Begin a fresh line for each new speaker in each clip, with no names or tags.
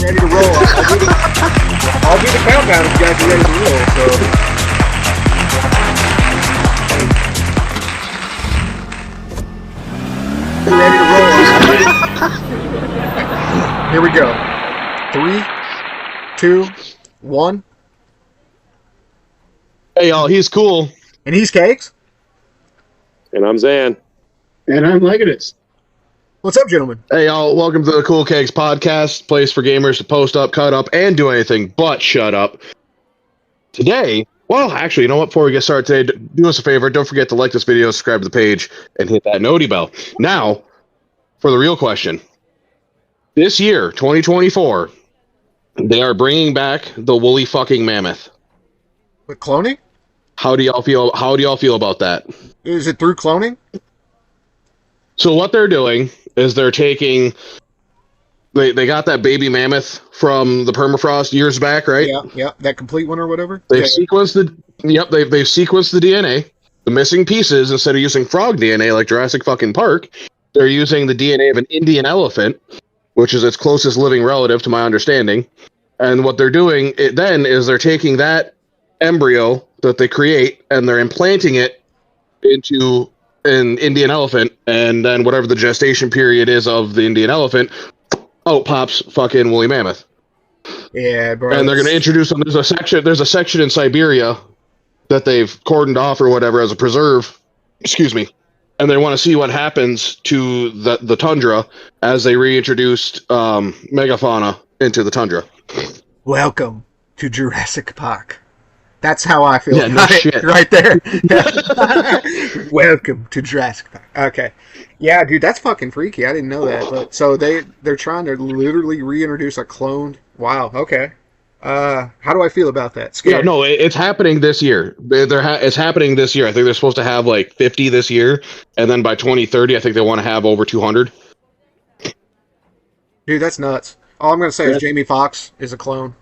ready to roll. I'll do the countdown if you guys are ready to roll. So. Ready to roll. Here we go. 3, 2, 1.
Hey, y'all, he's cool.
And he's Kegs.
And I'm Zan.
And I'm Legatus.
What's up, gentlemen?
Hey, y'all, welcome to the Cool-Kegs podcast, place for gamers to post up, cut up, and do anything but shut up. Today, well, actually, you know what? Before we get started today, do us a favor. Don't forget to like this video, subscribe to the page, and hit that noti bell. Now, for the real question. This year, 2024, they are bringing back the woolly fucking mammoth.
With cloning?
How do y'all feel about that?
Is it through cloning?
So what they're doing is they're taking they got that baby mammoth from the permafrost years back, right?
Yeah, that complete one or whatever.
They've sequenced they've sequenced the DNA, the missing pieces. Instead of using frog DNA like Jurassic fucking Park, they're using the DNA of an Indian elephant, which is its closest living relative to my understanding. And what they're doing then is they're taking that embryo that they create and they're implanting it into an Indian elephant, and then whatever the gestation period is of the Indian elephant, out pops fucking woolly mammoth.
Yeah, bro.
And they're going to introduce them. There's a section in Siberia that they've cordoned off or whatever as a preserve. Excuse me. And they want to see what happens to the tundra as they reintroduced megafauna into the tundra.
Welcome to Jurassic Park. That's how I feel.
Yeah, no shit.
Right there. Welcome to Jurassic Park. Okay. Yeah, dude, that's fucking freaky. I didn't know that. But so they're trying to literally reintroduce a cloned. Wow. Okay. How do I feel about that? Scared?
Yeah, no, it's happening this year. It's happening this year. I think they're supposed to have like 50 this year, and then by 2030, I think they want to have over 200.
Dude, that's nuts. All I'm gonna say is Jamie Foxx is a clone.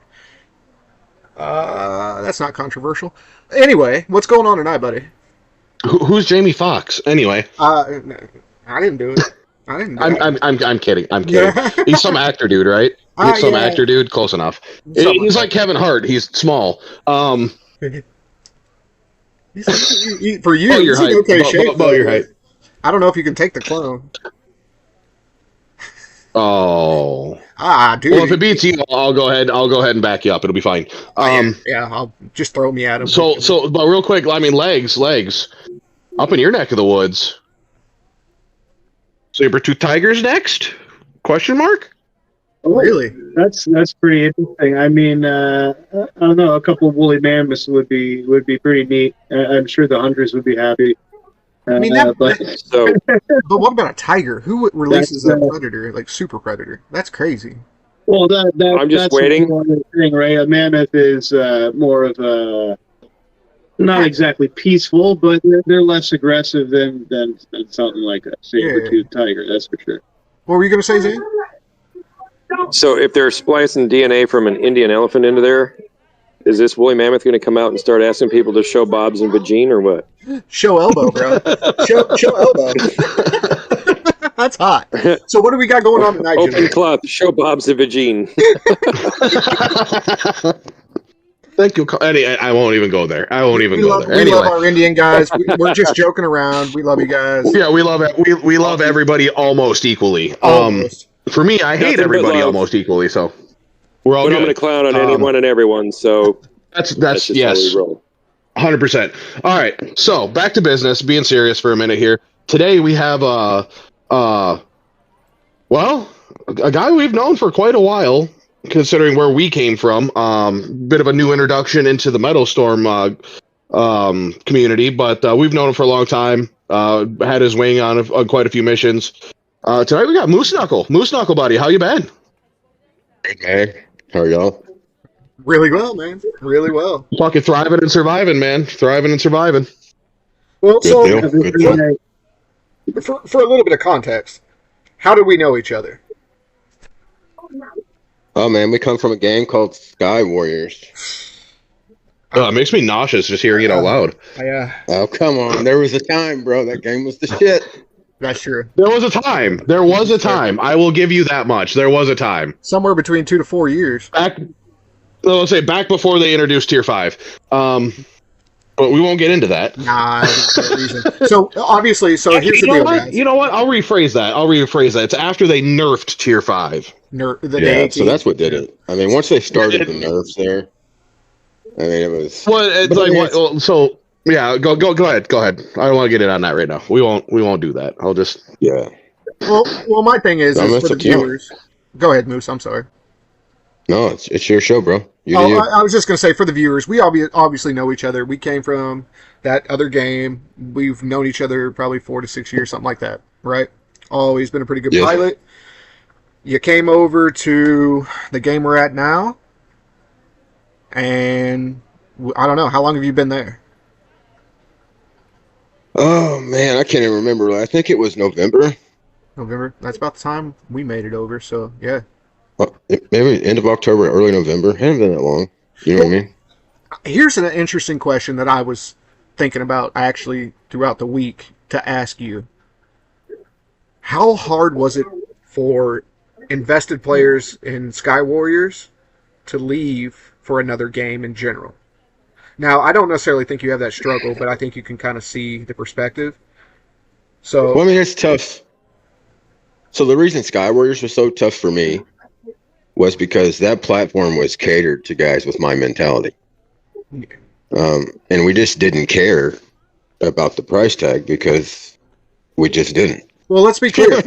That's not controversial. Anyway, what's going on tonight, buddy?
Who's Jamie Foxx? Anyway,
I didn't do it.
I'm kidding. I'm kidding. He's some actor dude, right? He's some actor dude. Close enough. He's like Kevin Hart. He's small.
For you,
about your height.
okay shape.
About your height.
I don't know if you can take the clone.
Oh.
Dude.
Well, if it beats you, I'll go ahead and back you up. It'll be fine.
Yeah, I'll just throw me at him.
But real quick, I mean, legs, up in your neck of the woods. Saber-tooth tigers next? Question mark?
Oh, really?
That's pretty interesting. I mean, I don't know. A couple of woolly mammoths would be pretty neat. I'm sure the hunters would be happy.
I mean, but what about a tiger? Who releases a predator, like super predator? That's crazy.
Well,
I'm just waiting.
Thing, right? A mammoth is more of a not exactly peaceful, but they're less aggressive than something like a saber-toothed tiger. That's for sure.
What were you going to say, Zane?
So if they're splicing DNA from an Indian elephant into there, is this woolly mammoth going to come out and start asking people to show Bob's and Vagine or what?
Show elbow, bro. show elbow. That's hot. So what do we got going on tonight?
Open cloth. Show Bob's and Vagine.
Thank you. I won't even go there.
We love our Indian guys. We're just joking around. We love you guys.
Yeah, we love it. We love everybody almost equally.
Almost.
For me, I hate everybody almost equally. So we're all.
But I'm going to clown on anyone and everyone. So
that's yes, 100%. All right. So back to business. Being serious for a minute here. Today we have a guy we've known for quite a while, considering where we came from. Bit of a new introduction into the MetalStorm community, but we've known him for a long time. Had his wing on quite a few missions. Tonight we got MooseKnuckle. MooseKnuckle, buddy, how you been?
Hey, how are y'all?
Really well, man. Really well.
Fucking thriving and surviving, man. Thriving and surviving.
Well,
Good
so
deal.
for a little bit of context, how do we know each other?
Oh man, we come from a game called Sky Warriors.
It makes me nauseous just hearing it out loud.
Yeah.
Oh come on, there was a time, bro. That game was the shit.
That's true.
There was a time. There was a time. I will give you that much. There was a time.
Somewhere between 2 to 4 years.
Let's say back before they introduced Tier 5. But we won't get into that.
Nah, there's no reason. So obviously, here's the deal, guys.
You know what? I'll rephrase that. It's after they nerfed Tier 5.
So that's what did it. I mean, once they started the nerfs there, I mean, it was.
Well, it's like what? So yeah, go ahead. I don't want to get in on that right now. We won't do that. I'll just
Well, my thing is for the viewers. Go ahead, Moose. I'm sorry.
No, it's your show, bro.
I was just going to say, for the viewers, we obviously know each other. We came from that other game. We've known each other probably 4 to 6 years, something like that, right? Always been a pretty good pilot. You came over to the game we're at now, and I don't know. How long have you been there?
Oh, man, I can't even remember. I think it was November.
November? That's about the time we made it over, so yeah.
Maybe end of October, early November. It hasn't been that long. You know what I mean?
Here's an interesting question that I was thinking about actually throughout the week to ask you. How hard was it for invested players in Sky Warriors to leave for another game in general? Now, I don't necessarily think you have that struggle, but I think you can kind of see the perspective. So,
well, I mean, it's tough. So the reason Sky Warriors was so tough for me was because that platform was catered to guys with my mentality. And we just didn't care about the price tag because we just didn't.
Well, let's be clear.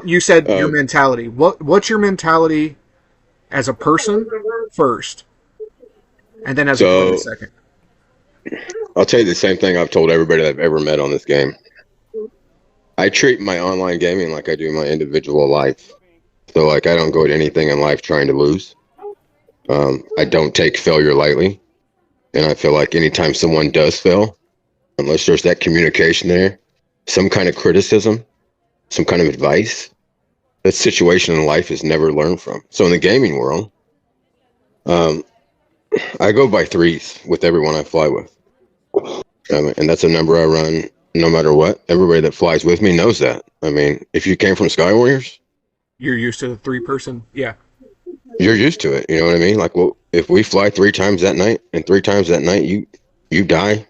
You said your mentality. What's your mentality as a person first, and then as a player second?
I'll tell you the same thing I've told everybody that I've ever met on this game. I treat my online gaming like I do my individual life. So, like, I don't go to anything in life trying to lose. I don't take failure lightly. And I feel like anytime someone does fail, unless there's that communication there, some kind of criticism, some kind of advice, that situation in life is never learned from. So in the gaming world, I go by 3s with everyone I fly with. And that's a number I run no matter what. Everybody that flies with me knows that. I mean, if you came from Sky Warriors,
you're used to the 3-person, yeah.
You're used to it, you know what I mean? Like, well, if we fly 3 times that night, and 3 times that night you die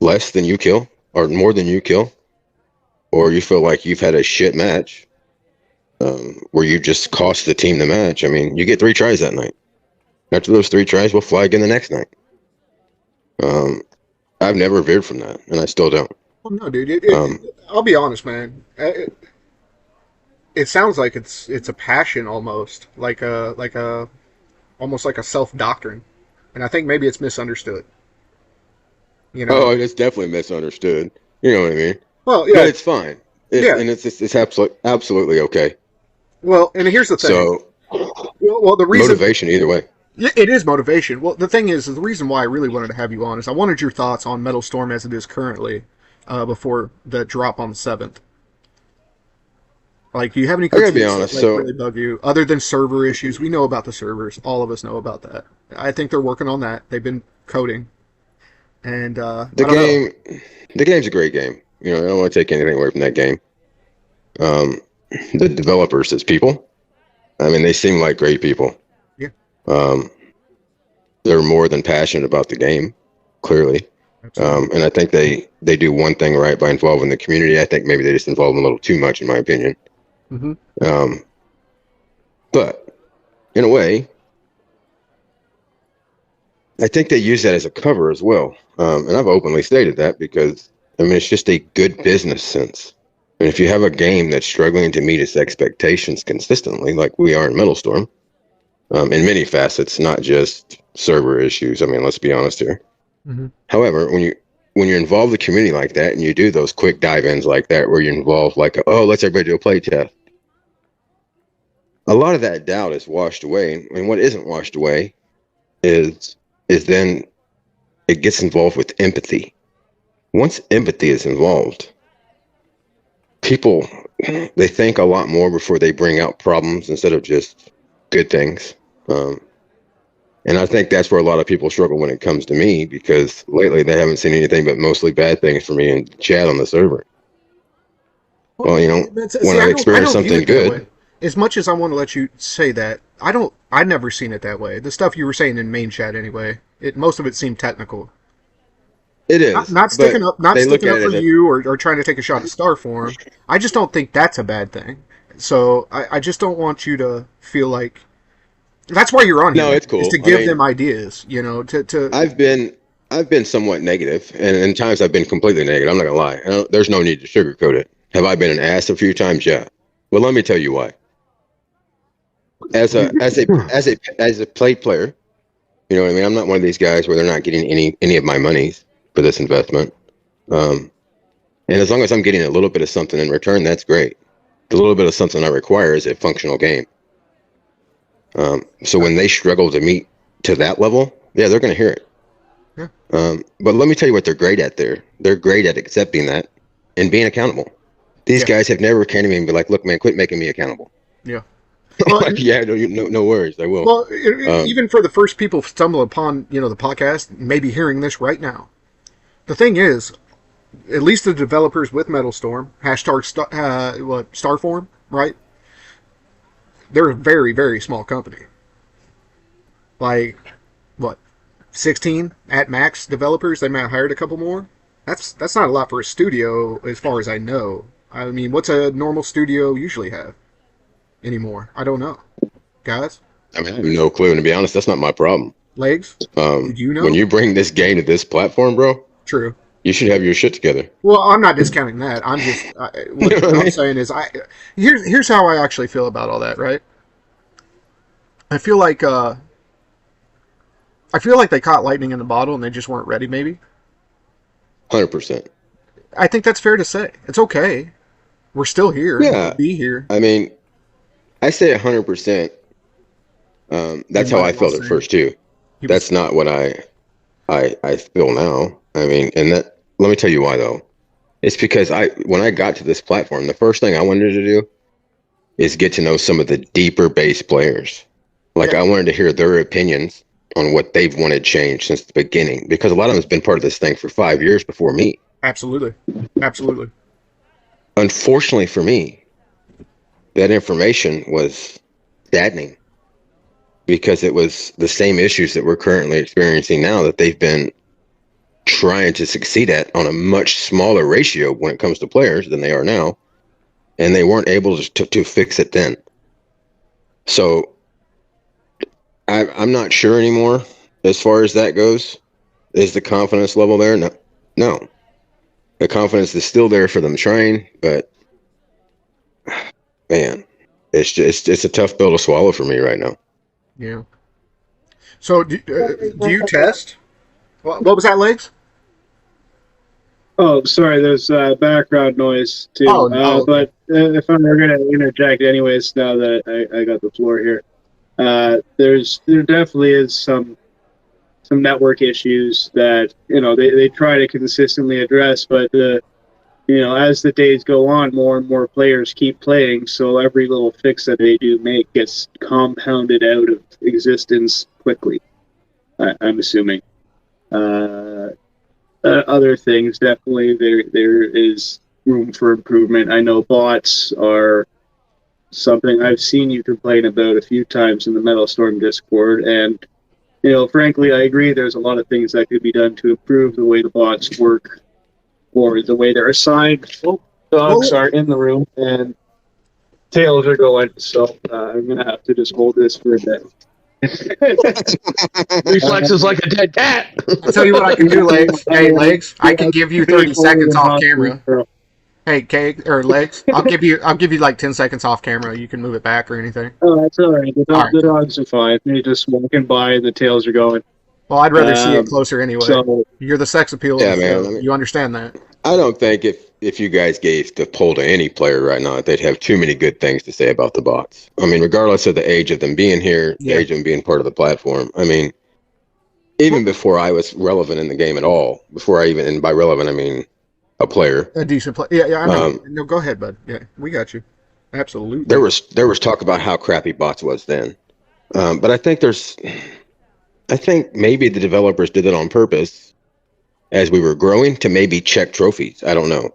less than you kill, or more than you kill, or you feel like you've had a shit match, where you just cost the team the match, I mean, you get 3 tries that night. After those 3 tries, we'll fly again the next night. I've never veered from that, and I still don't.
Well, no, dude. I'll be honest, man. It sounds like it's a passion almost, almost like a self-doctrine, and I think maybe it's misunderstood. You know?
Oh, it's definitely misunderstood. You know what I mean?
Well, yeah,
but it's fine. And it's absolutely okay.
Well, and here's the thing.
So,
the reason
motivation either way.
Yeah, it is motivation. Well, the thing is the reason why I really wanted to have you on is I wanted your thoughts on MetalStorm as it is currently, before the drop on the 7th. Like, do you have any
I gotta be honest,
that really bug you? Other than server issues, we know about the servers. All of us know about that. I think they're working on that. They've been coding. And
the game's a great game. You know, I don't want to take anything away from that game. The developers, as people, I mean, they seem like great people.
Yeah.
They're more than passionate about the game, clearly. And I think they do one thing right by involving the community. I think maybe they just involve them a little too much, in my opinion.
Mm-hmm.
But in a way, I think they use that as a cover as well. And I've openly stated that because, I mean, it's just a good business sense. And if you have a game that's struggling to meet its expectations consistently, like we are in MetalStorm, in many facets, not just server issues. I mean, let's be honest here.
Mm-hmm.
However, when you involve the community like that, and you do those quick dive-ins like that, where you involve like, let's everybody do a play test, a lot of that doubt is washed away. And what isn't washed away is then it gets involved with empathy. Once empathy is involved, people, they think a lot more before they bring out problems instead of just good things. And I think that's where a lot of people struggle when it comes to me, because lately they haven't seen anything but mostly bad things for me in chat on the server. Well, you know, when I experience something good.
As much as I want to let you say that, I never seen it that way. The stuff you were saying in main chat anyway, most of it seemed technical.
It is.
Not sticking up for
it,
you or trying to take a shot at Starform. I just don't think that's a bad thing. So I just don't want you to feel like that's why you're on here.
No, it's cool.
Is to give them ideas, you know, to
I've been somewhat negative, and in times I've been completely negative. I'm not gonna lie. There's no need to sugarcoat it. Have I been an ass a few times? Yeah. Well, let me tell you why. As a play player, you know what I mean. I'm not one of these guys where they're not getting any of my monies for this investment. And as long as I'm getting a little bit of something in return, that's great. The little bit of something I require is a functional game. So when they struggle to meet to that level, yeah, they're going to hear it.
Yeah.
But let me tell you what they're great at there. They're great at accepting that and being accountable. These guys have never came to me and be like, look, man, quit making me accountable.
Yeah.
Well, like, yeah, no worries. I will.
Well, even for the first people stumble upon, you know, the podcast, maybe hearing this right now. The thing is, at least the developers with MetalStorm, Starform, right? They're a very, very small company. Like, what, 16 at max developers? They might have hired a couple more. That's not a lot for a studio, as far as I know. I mean, what's a normal studio usually have anymore? I don't know, guys.
I mean, I have no clue. And to be honest, that's not my problem.
Legs? Did you know?
When you bring this game to this platform, bro.
True.
You should have your shit together.
Well, I'm not discounting that. I'm just what I'm saying is here's how I actually feel about all that, right? I feel like they caught lightning in the bottle and they just weren't ready, maybe.
100%.
I think that's fair to say. It's okay. We're still here.
Yeah.
We'll be here.
I mean, I say 100%. That's how I felt at first too. That's not what I feel now. I mean, and that, let me tell you why though. It's because when I got to this platform, the first thing I wanted to do is get to know some of the deeper base players. Like, I wanted to hear their opinions on what they've wanted changed since the beginning, because a lot of them has been part of this thing for 5 years before me.
Absolutely.
Unfortunately for me, that information was saddening, because it was the same issues that we're currently experiencing now that they've been trying to succeed at on a much smaller ratio when it comes to players than they are now, and they weren't able to fix it then. So I'm not sure anymore as far as that goes. Is the confidence level there? No. The confidence is still there for them trying, but man, it's a tough pill to swallow for me right now.
Yeah. So do you test? What was that, Legs?
Oh, sorry, there's background noise too.
Oh, no.
But if I'm going to interject anyways, now that I got the floor here, there definitely is some network issues that, you know, they try to consistently address, but you know, as the days go on, more and more players keep playing, so every little fix that they do make gets compounded out of existence quickly, I'm assuming. Other things, definitely there is room for improvement. I know bots are something I've seen you complain about a few times in the MetalStorm Discord, and, you know, frankly, I agree there's a lot of things that could be done to improve the way the bots work or the way they're assigned. Oh, dogs are in the room and tails are going, so I'm going to have to just hold this for a bit.
Reflexes like a dead cat.
I'll tell you what I can do, Legs. Hey, Legs, I can give you 30 seconds off camera. Hey, Keg or Legs, I'll give you like 10 seconds off camera. You can move it back or anything.
Oh, that's all right. The dogs are fine. They're just walking by and the tails are going.
Well, I'd rather see it closer anyway.
So,
you're the sex appeal.
Yeah, man.
You understand that.
I don't think if you guys gave the poll to any player right now, they'd have too many good things to say about the bots. I mean, regardless of the age of them being here, the age of them being part of the platform. I mean, even before I was relevant in the game at all, and by relevant, I mean a player.
A decent player. Yeah, I mean, no, go ahead, bud. Yeah, we got you. Absolutely.
There was talk about how crappy bots was then. But I think maybe the developers did it on purpose as we were growing to maybe check trophies. I don't know.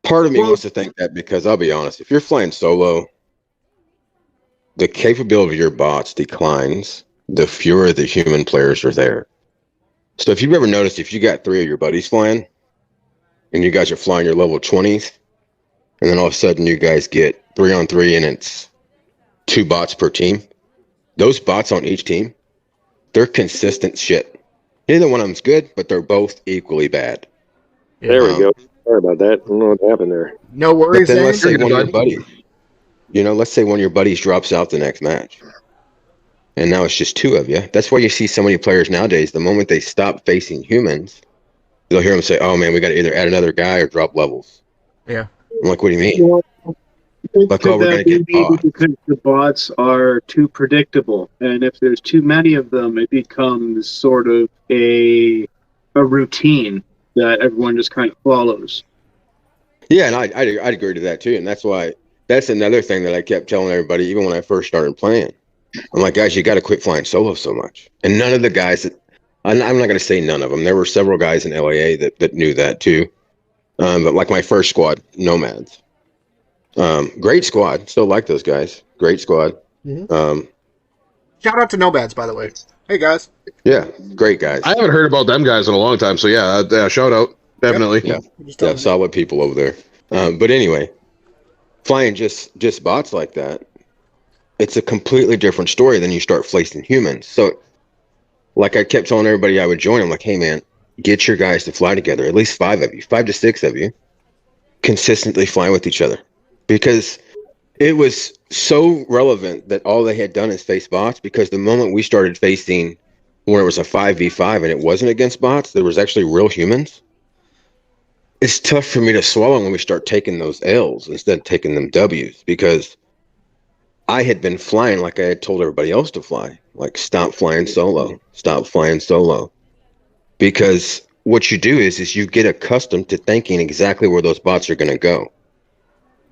Part of me wants to think that because I'll be honest, if you're flying solo, the capability of your bots declines the fewer the human players are there. So if you've ever noticed, if you got 3 of your buddies flying, and you guys are flying your level 20s, and then all of a sudden you guys get 3-on-3 and it's 2 bots per team, those bots on each team, they're consistent shit. Neither one of them's good, but they're both equally bad.
There we go. Sorry about that. I don't know what happened there.
No worries.
But then let's say
Zane.
one of your buddies, let's say one of your buddies drops out the next match, and now it's just 2 of you. That's why you see so many players nowadays. The moment they stop facing humans, they'll hear them say, "Oh man, we got to either add another guy or drop levels."
Yeah.
I'm like, what do you mean? Like, oh, we're gonna get bots.
Because the bots are too predictable, and if there's too many of them, it becomes sort of a routine that everyone just kind of follows.
Yeah, and I'd agree to that too, and that's another thing that I kept telling everybody, even when I first started playing. I'm like, guys, you got to quit flying solo so much. And none of the guys I'm not going to say none of them. There were several guys in LAA that knew that too. But like my first squad, Nomads. Great squad. Still like those guys. Great squad.
Mm-hmm. Shout out to Nomads, by the way. Hey, guys.
Yeah, great guys.
I haven't heard about them guys in a long time, so yeah, shout out. Definitely.
Yeah, solid people over there. But anyway, flying just bots like that, it's a completely different story than you start facing humans. So, like I kept telling everybody I would join, I'm like, hey, man, get your guys to fly together, at least 5 of you, 5 to 6 of you, consistently fly with each other. Because it was so relevant that all they had done is face bots, because the moment we started facing where it was a 5v5 and it wasn't against bots, there was actually real humans, it's tough for me to swallow when we start taking those L's instead of taking them W's, because I had been flying like I had told everybody else to fly, like stop flying solo, because what you do is you get accustomed to thinking exactly where those bots are going to go.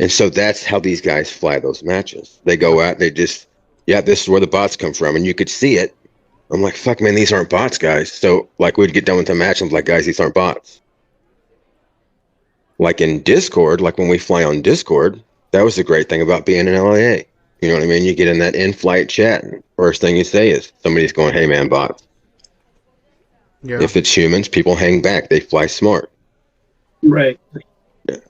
And so that's how these guys fly those matches. They go out, this is where the bots come from. And you could see it. I'm like, fuck, man, these aren't bots, guys. So, like, we'd get done with the match, and I'm like, guys, these aren't bots. Like in Discord, like when we fly on Discord, that was the great thing about being in LAA. You know what I mean? You get in that in-flight chat, and first thing you say is, somebody's going, hey, man, bots. Yeah. If it's humans, people hang back. They fly smart.
Right.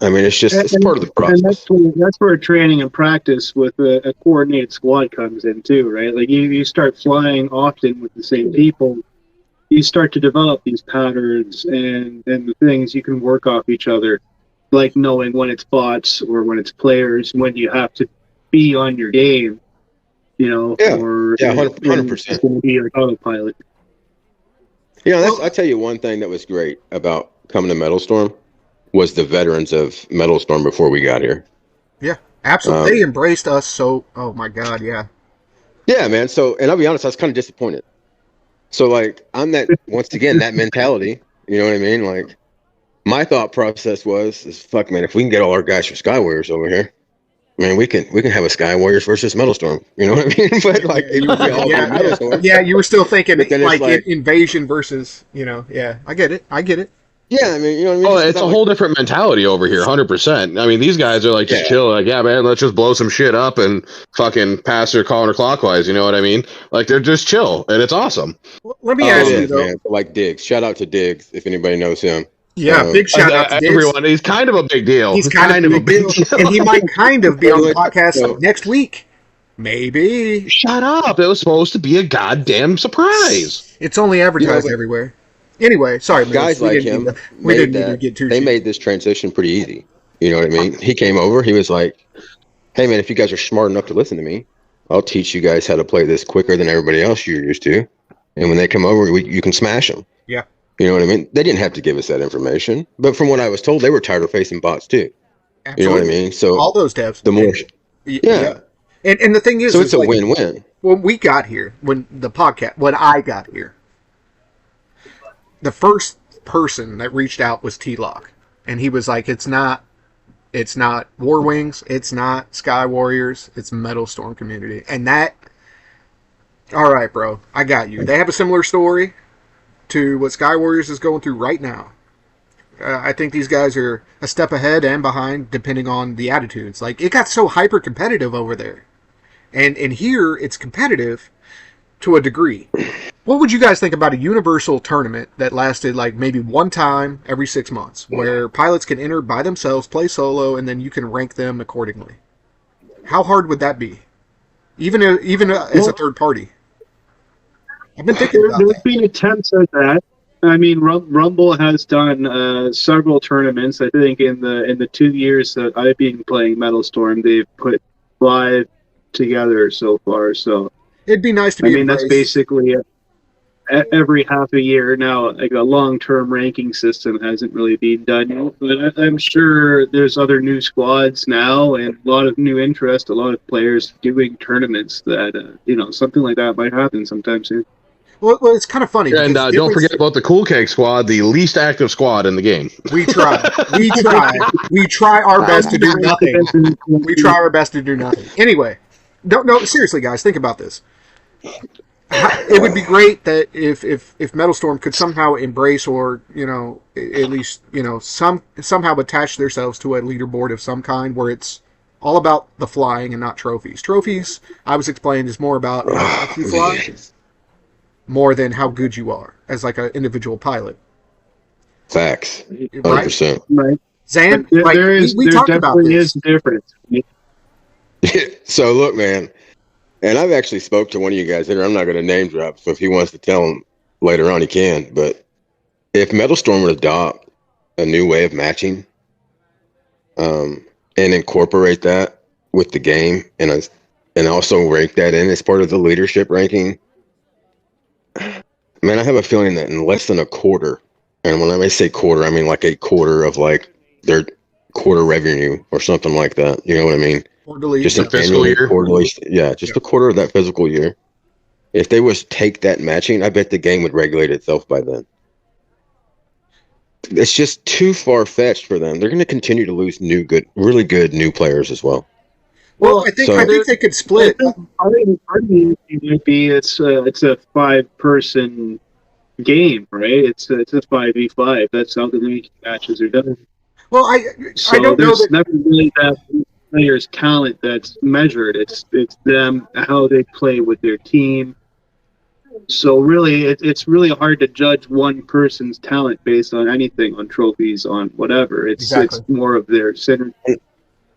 I mean, it's part of the process.
And that's where training and practice with a coordinated squad comes in too, right? Like you start flying often with the same people, you start to develop these patterns and the things you can work off each other, like knowing when it's bots or when it's players, when you have to be on your game, or
100%.
Be like autopilot.
I'll tell you one thing that was great about coming to MetalStorm was the veterans of MetalStorm before we got here.
Yeah, absolutely. They embraced us so, oh my God, yeah.
Yeah, man. So, and I'll be honest, I was kind of disappointed. So, like, I'm once again, that mentality, you know what I mean? Like, my thought process is, fuck, man, if we can get all our guys from Sky Warriors over here, man, we can have a Sky Warriors versus MetalStorm. You know what I mean? But, like, it would be all MetalStorm.
Yeah, you were still thinking, like invasion versus, yeah, I get it.
Yeah, I mean, you know what I mean?
Oh, it's a whole different mentality over here, 100%. I mean, these guys are like just chill, like, yeah, man, let's just blow some shit up and fucking pass or counterclockwise. You know what I mean? Like, they're just chill, and it's awesome.
Let me ask you though,
man. Like Diggs. Shout out to Diggs if anybody knows him.
Yeah, big shout out to Diggs.
Everyone. He's kind of a big deal.
He's kind of a big deal, and he might kind of be on the podcast next week. Maybe.
Shut up! It was supposed to be a goddamn surprise.
It's only advertised everywhere. Anyway, sorry,
guys like him. They made this transition pretty easy. You know what I mean? He came over. He was like, "Hey, man, if you guys are smart enough to listen to me, I'll teach you guys how to play this quicker than everybody else you're used to. And when they come over, you can smash them."
Yeah.
You know what I mean? They didn't have to give us that information, but from what I was told, they were tired of facing bots too. Absolutely. You know what I mean? So
all those devs.
The more,
And the thing is,
so it's a win-win.
When we got here, when I got here, the first person that reached out was T-Lock, and he was like, it's not War Wings, it's not Sky Warriors, it's MetalStorm community. And that, all right, bro, I got you. They have a similar story to what Sky Warriors is going through right now. I think these guys are a step ahead and behind, depending on the attitudes. Like, it got so hyper competitive over there, and here it's competitive to a degree. What would you guys think about a universal tournament that lasted like maybe one time every 6 months, where pilots can enter by themselves, play solo, and then you can rank them accordingly? How hard would that be? Even as a third party. I've been thinking about
There's
that.
been attempts at that. I mean, Rumble has done several tournaments. I think in the 2 years that I've been playing MetalStorm, they've put 5 together so far. So
It'd be nice to
I
be
mean, that's
embraced.
basically every half a year now. Like a long-term ranking system hasn't really been done yet, but I'm sure there's other new squads now and a lot of new interest, a lot of players doing tournaments that something like that might happen sometime soon.
Well, it's kind of funny.
And
because
don't forget about the Cool-Kegs squad, the least active squad in the game.
we try. We try our best to do nothing. We try our best to do nothing. Anyway, no, seriously, guys, think about this. It would be great that if MetalStorm could somehow embrace, or at least somehow attach themselves to a leaderboard of some kind, where it's all about the flying and not trophies. Trophies, I was explained, is more about how much you fly, more than how good you are as like an individual pilot.
Facts.
Right?
100%.
Right.
Zan,
There,
like,
there is,
we
there
talked about
definitely
this.
is a difference.
So look, man, and I've actually spoke to one of you guys here. I'm not going to name drop, so if he wants to tell him later on, he can. But if MetalStorm would adopt a new way of matching, and incorporate that with the game, and also rank that in as part of the leadership ranking, man, I have a feeling that in less than a quarter, and when I say quarter, I mean like a quarter of like their quarter revenue or something like that. You know what I mean?
Quarterly,
Just
yeah.
an
Fiscal
annual,
year?
quarterly, yeah, just a quarter of that physical year. If they was take that matching, I bet the game would regulate itself by then. It's just too far fetched for them. They're going to continue to lose really good new players as well.
Well, I think they could split.
Part of the issue might be it's a 5-person game, right? It's a 5v5. That's how the league matches are done.
Well, I
So
don't know
there's
that.
never really that player's talent that's measured. It's them, how they play with their team. So really, it's really hard to judge one person's talent based on anything, on trophies, on whatever. It's more of their synergy.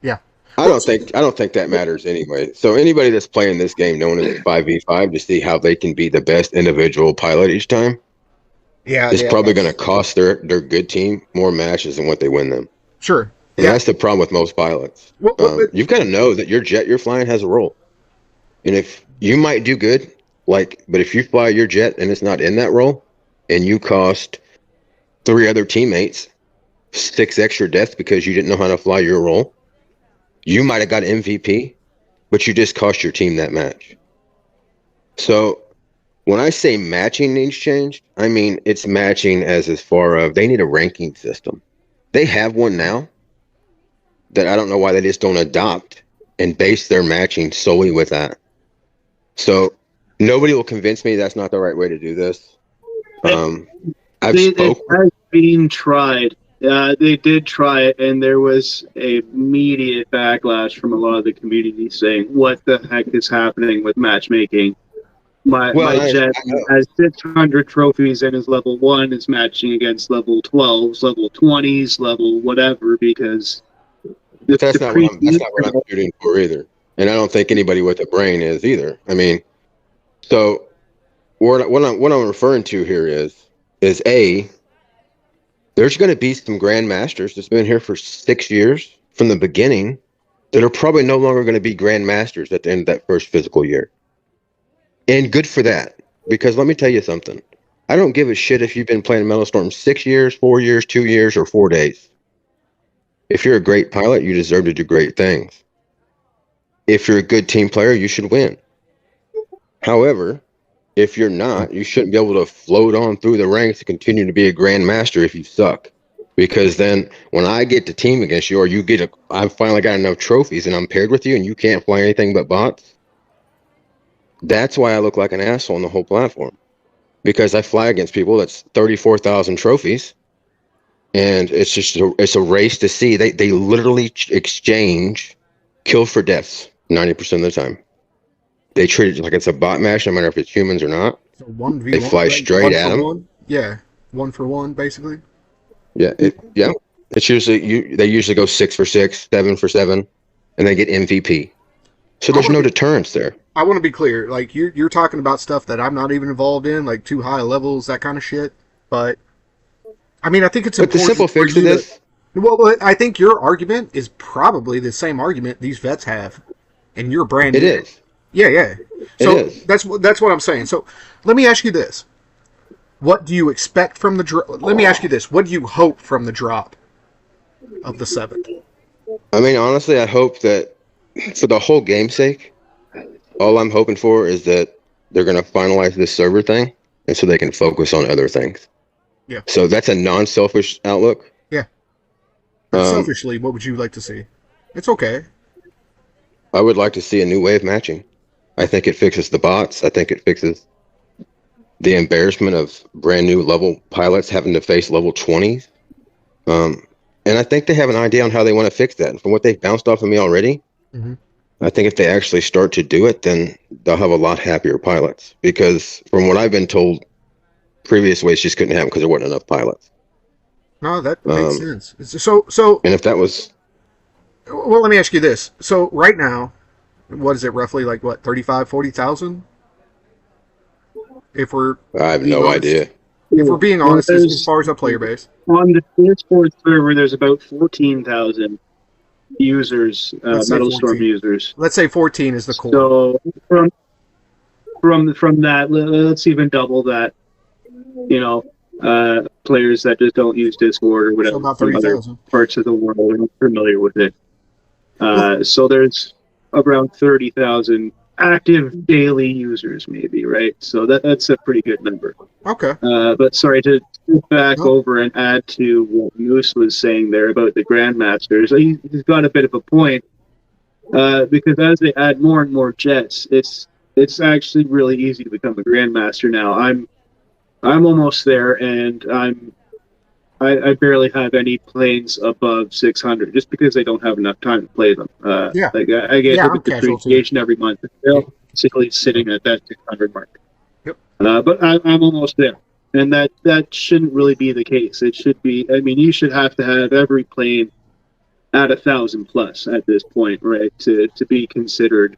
Yeah.
I don't think that matters anyway. So anybody that's playing this game known as 5v5 to see how they can be the best individual pilot each time, it's probably going to cost their good team more matches than what they win them.
Sure.
And that's the problem with most pilots. You've got to know that your jet you're flying has a role. And if you might do good, but if you fly your jet and it's not in that role, and you cost 3 other teammates 6 extra deaths because you didn't know how to fly your role, you might have got MVP, but you just cost your team that match. So when I say matching needs changed, I mean it's matching as far as they need a ranking system. They have one now that I don't know why they just don't adopt and base their matching solely with that. So nobody will convince me that's not the right way to do this.
It has been tried. They did try it, and there was a immediate backlash from a lot of the community saying, "What the heck is happening with matchmaking? My jet has 600 trophies and is level 1 is matching against level 12s, level 20s, level whatever because."
That's not what I'm shooting for either. And I don't think anybody with a brain is either. I mean, so what I'm referring to here is there's going to be some grandmasters that's been here for 6 years from the beginning that are probably no longer going to be grandmasters at the end of that first physical year. And good for that, because let me tell you something. I don't give a shit if you've been playing MetalStorm 6 years, 4 years, 2 years, or 4 days. If you're a great pilot, you deserve to do great things. If you're a good team player, you should win. However, if you're not, you shouldn't be able to float on through the ranks to continue to be a grandmaster if you suck. Because then when I get to team against you, or I've finally got enough trophies and I'm paired with you and you can't fly anything but bots, that's why I look like an asshole on the whole platform. Because I fly against people that's 34,000 trophies and it's a race to see. They literally exchange kill for deaths 90% of the time. They treat it like it's a bot match, no matter if it's humans or not.
So 1v1.
They fly straight at them.
One? Yeah, 1-for-1, basically.
Yeah, It's usually they usually go 6 for 6, 7 for 7, and they get MVP. So there's no deterrence there.
I want to be clear. Like you're talking about stuff that I'm not even involved in, like too high levels, that kind of shit. But I mean, I think it's important.
But the simple fix to this.
Well, I think your argument is probably the same argument these vets have, and you're brand new.
It is.
Yeah. So
it is.
that's what I'm saying. So let me ask you this: what do you expect from the drop? Let me ask you this: what do you hope from the drop of the 7th?
I mean, honestly, I hope that for the whole game's sake, all I'm hoping for is that they're going to finalize this server thing, and so they can focus on other things.
Yeah.
So that's a non-selfish outlook.
Yeah. Selfishly, what would you like to see? It's okay.
I would like to see a new way of matching. I think it fixes the bots. I think it fixes the embarrassment of brand new level pilots having to face level 20s. And I think they have an idea on how they want to fix that. And from what they've bounced off of me already, I think if they actually start to do it, then they'll have a lot happier pilots. Because from what I've been told, previous ways just couldn't happen because there weren't enough pilots.
No, that makes sense. So,
and if that was...
Well, let me ask you this. So right now, what is it, roughly like, 35, 40,000? If we're...
I have no idea.
If we're being honest, as far as a player base.
On the Discord server, there's about 14,000 users, MetalStorm users.
Let's say 14 is the core.
So from that, let's even double that. Players that just don't use Discord or whatever,
so
from other parts of the world are familiar with it. So there's around 30,000 active daily users, maybe, right? So that's a pretty good number.
Okay.
But sorry to go back over and add to what Moose was saying there about the Grandmasters. He's got a bit of a point, because as they add more and more jets, it's actually really easy to become a Grandmaster now. I'm almost there, and I barely have any planes above 600, just because they don't have enough time to play them. I get a depreciation every month. They're basically sitting at that 600 mark.
Yep.
But I'm almost there, and that shouldn't really be the case. It should be. I mean, you should have to have every plane at 1,000 plus at this point, right, to be considered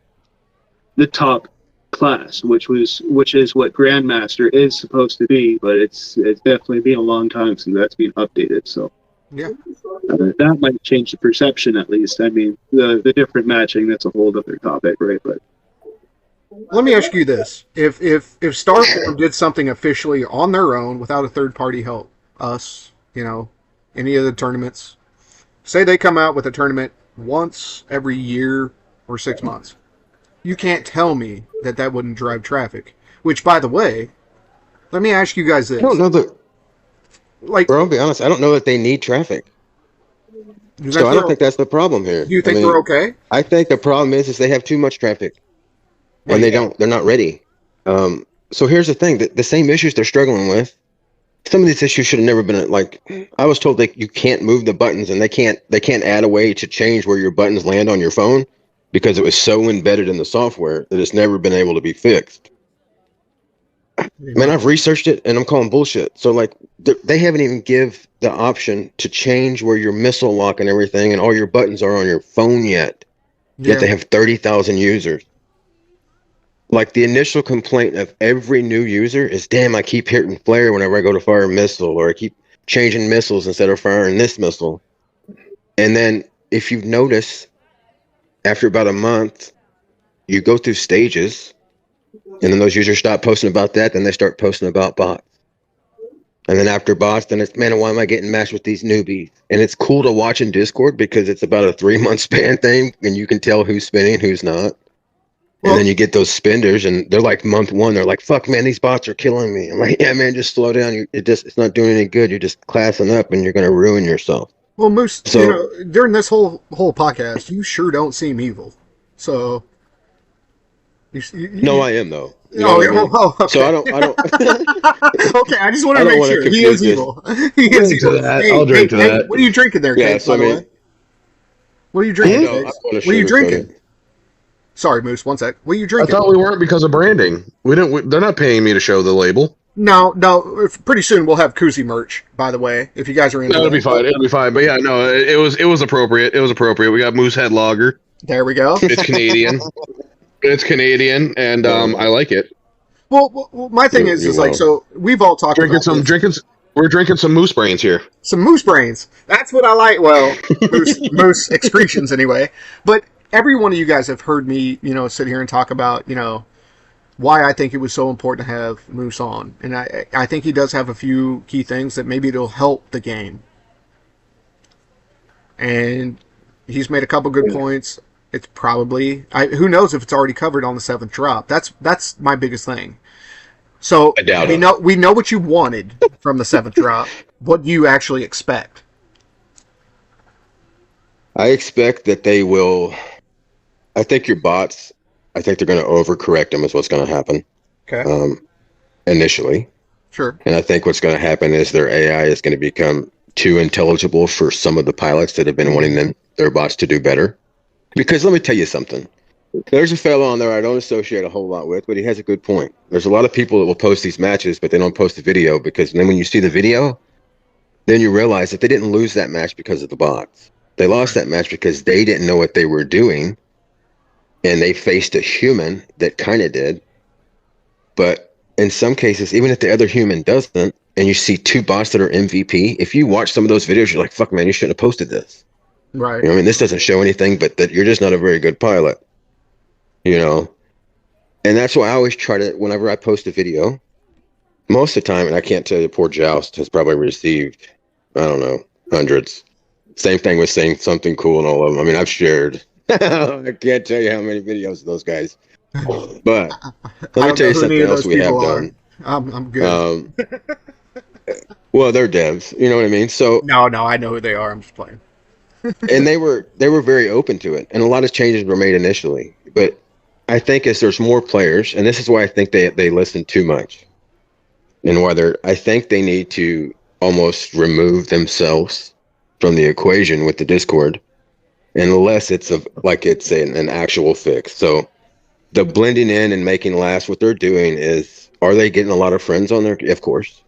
the top class, which is what Grandmaster is supposed to be, but it's definitely been a long time since that's been updated. So that might change the perception, at least. I mean, the different matching, that's a whole other topic, right? But
let me ask you this: if Starform did something officially on their own without a third party help, us, any of the tournaments, say they come out with a tournament once every year or 6 months. You can't tell me that wouldn't drive traffic. Which, by the way, let me ask you guys this.
I don't know that... bro, I'll be honest, I don't know that they need traffic. So I don't think that's the problem here.
Do you think they're okay?
I think the problem is they have too much traffic. And they're not ready. So here's the thing, the same issues they're struggling with, some of these issues should have never been, I was told that you can't move the buttons, and they can't add a way to change where your buttons land on your phone, because it was so embedded in the software that it's never been able to be fixed. Man, I've researched it, and I'm calling bullshit. So, they haven't even give the option to change where your missile lock and everything and all your buttons are on your phone yet. Yet they have 30,000 users. The initial complaint of every new user is, damn, I keep hitting flare whenever I go to fire a missile, or I keep changing missiles instead of firing this missile. And then, if you notice, after about a month, you go through stages, and then those users stop posting about that, then they start posting about bots. And then after bots, then it's, man, why am I getting matched with these newbies? And it's cool to watch in Discord because it's about a 3-month span thing, and you can tell who's spinning, who's not. And then you get those spenders, and they're like month 1, they're like, fuck, man, these bots are killing me. I'm like, yeah, man, just slow down. It's not doing any good. You're just classing up, and you're going to ruin yourself.
Well, Moose, during this whole podcast, you sure don't seem evil. So,
No, I am though. You know
Oh,
what I mean?
okay.
So I don't.
Okay, I just want
I
to
don't
make
wanna
sure he
confuse
is
this.
evil. He is
Drink to
evil.
that.
Hey,
I'll drink to
hey,
that.
what are you drinking there,
Yeah,
Cakes?
so
By the
I mean-
way, what are you
I
drinking?
know, I
Cakes?
wanna
What are you
sugarcoat
drinking?
it.
Sorry, Moose. One sec. What are you
I
drinking?
thought we weren't because of branding. We didn't. They're not paying me to show the label.
No. Pretty soon we'll have koozie merch. By the way, if you guys are into
That'll
that.
be fine. It'll be fine. But yeah, no, it was appropriate. It was appropriate. We got Moosehead Lager.
There we go.
It's Canadian. It's Canadian, and I like it.
Well, my thing is
You're
like,
welcome.
so we've all talked about this.
We're drinking some moose brains here.
Some moose brains. That's what I like. Well, moose excretions anyway. But every one of you guys have heard me, sit here and talk about, why I think it was so important to have Moose on. And I think he does have a few key things that maybe it'll help the game. And he's made a couple good points. It's probably, who knows if it's already covered on the 7th drop. That's my biggest thing. So
I doubt
we
it.
know what you wanted from the 7th drop. What do you actually expect?
I expect that they will. I think your bots. I think they're going to overcorrect them. Is what's going to happen.
Okay.
Initially,
Sure.
and I think what's going to happen is their AI is going to become too intelligible for some of the pilots that have been wanting their bots to do better. Because let me tell you something. There's a fellow on there I don't associate a whole lot with, but he has a good point. There's a lot of people that will post these matches, but they don't post the video because then when you see the video, then you realize that they didn't lose that match because of the bots. They lost that match because they didn't know what they were doing, and they faced a human that kind of did. But in some cases, even if the other human doesn't, and you see 2 bots that are MVP, if you watch some of those videos, you're like, fuck, man, you shouldn't have posted this.
Right.
You know, I mean, this doesn't show anything, but that you're just not a very good pilot. And that's why I always try to, whenever I post a video, most of the time, and I can't tell you, poor Joust has probably received, I don't know, hundreds. Same thing with saying something cool and all of them. I mean, I've shared, I can't tell you how many videos of those guys. But let me tell you something else we have done.
I'm good.
Well, they're devs, you know what I mean? So
No, I know who they are. I'm just playing.
and they were very open to it, and a lot of changes were made initially. But I think as there's more players, and this is why I think they listen too much, and I think they need to almost remove themselves from the equation with the Discord, unless it's an actual fix. So the blending in and making laughs, what they're doing is, are they getting a lot of friends on there? Of course.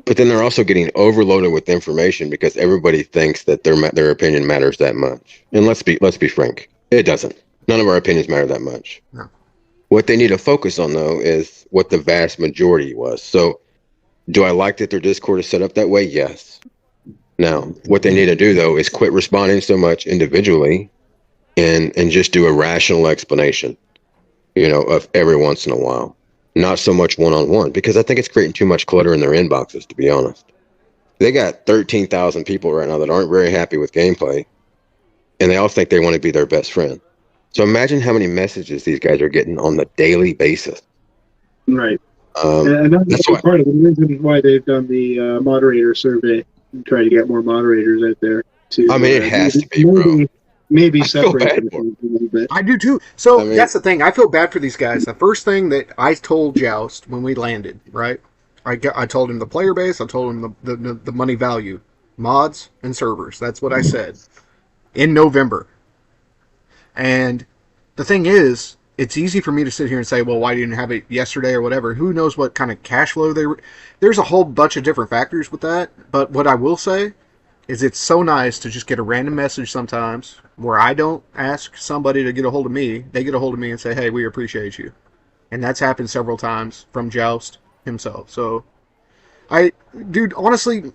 But then they're also getting overloaded with information because everybody thinks that their opinion matters that much. And let's be frank, it doesn't. None of our opinions matter that much.
No.
What they need to focus on, though, is what the vast majority was. So, do I like that their Discord is set up that way? Yes. Now, what they need to do, though, is quit responding so much individually and just do a rational explanation, of every once in a while. Not so much one-on-one, because I think it's creating too much clutter in their inboxes, to be honest. They got 13,000 people right now that aren't very happy with gameplay, and they all think they want to be their best friend. So imagine how many messages these guys are getting on the daily basis.
Right. And that's part of the reason why they've done the moderator survey and try to get more moderators out there.
I mean, it has to be, bro.
Maybe
I feel
separate
bad
them
for
a little bit.
I do too. So that's the thing. I feel bad for these guys. The first thing that I told Joust when we landed, right? I told him the player base. I told him the money value, mods and servers. That's what I said in November. And the thing is, it's easy for me to sit here and say, well, why didn't you have it yesterday or whatever? Who knows what kind of cash flow they were. There's a whole bunch of different factors with that. But what I will say is it's so nice to just get a random message sometimes where I don't ask somebody to get a hold of me. They get a hold of me and say, hey, we appreciate you. And that's happened several times from Joust himself. So, honestly,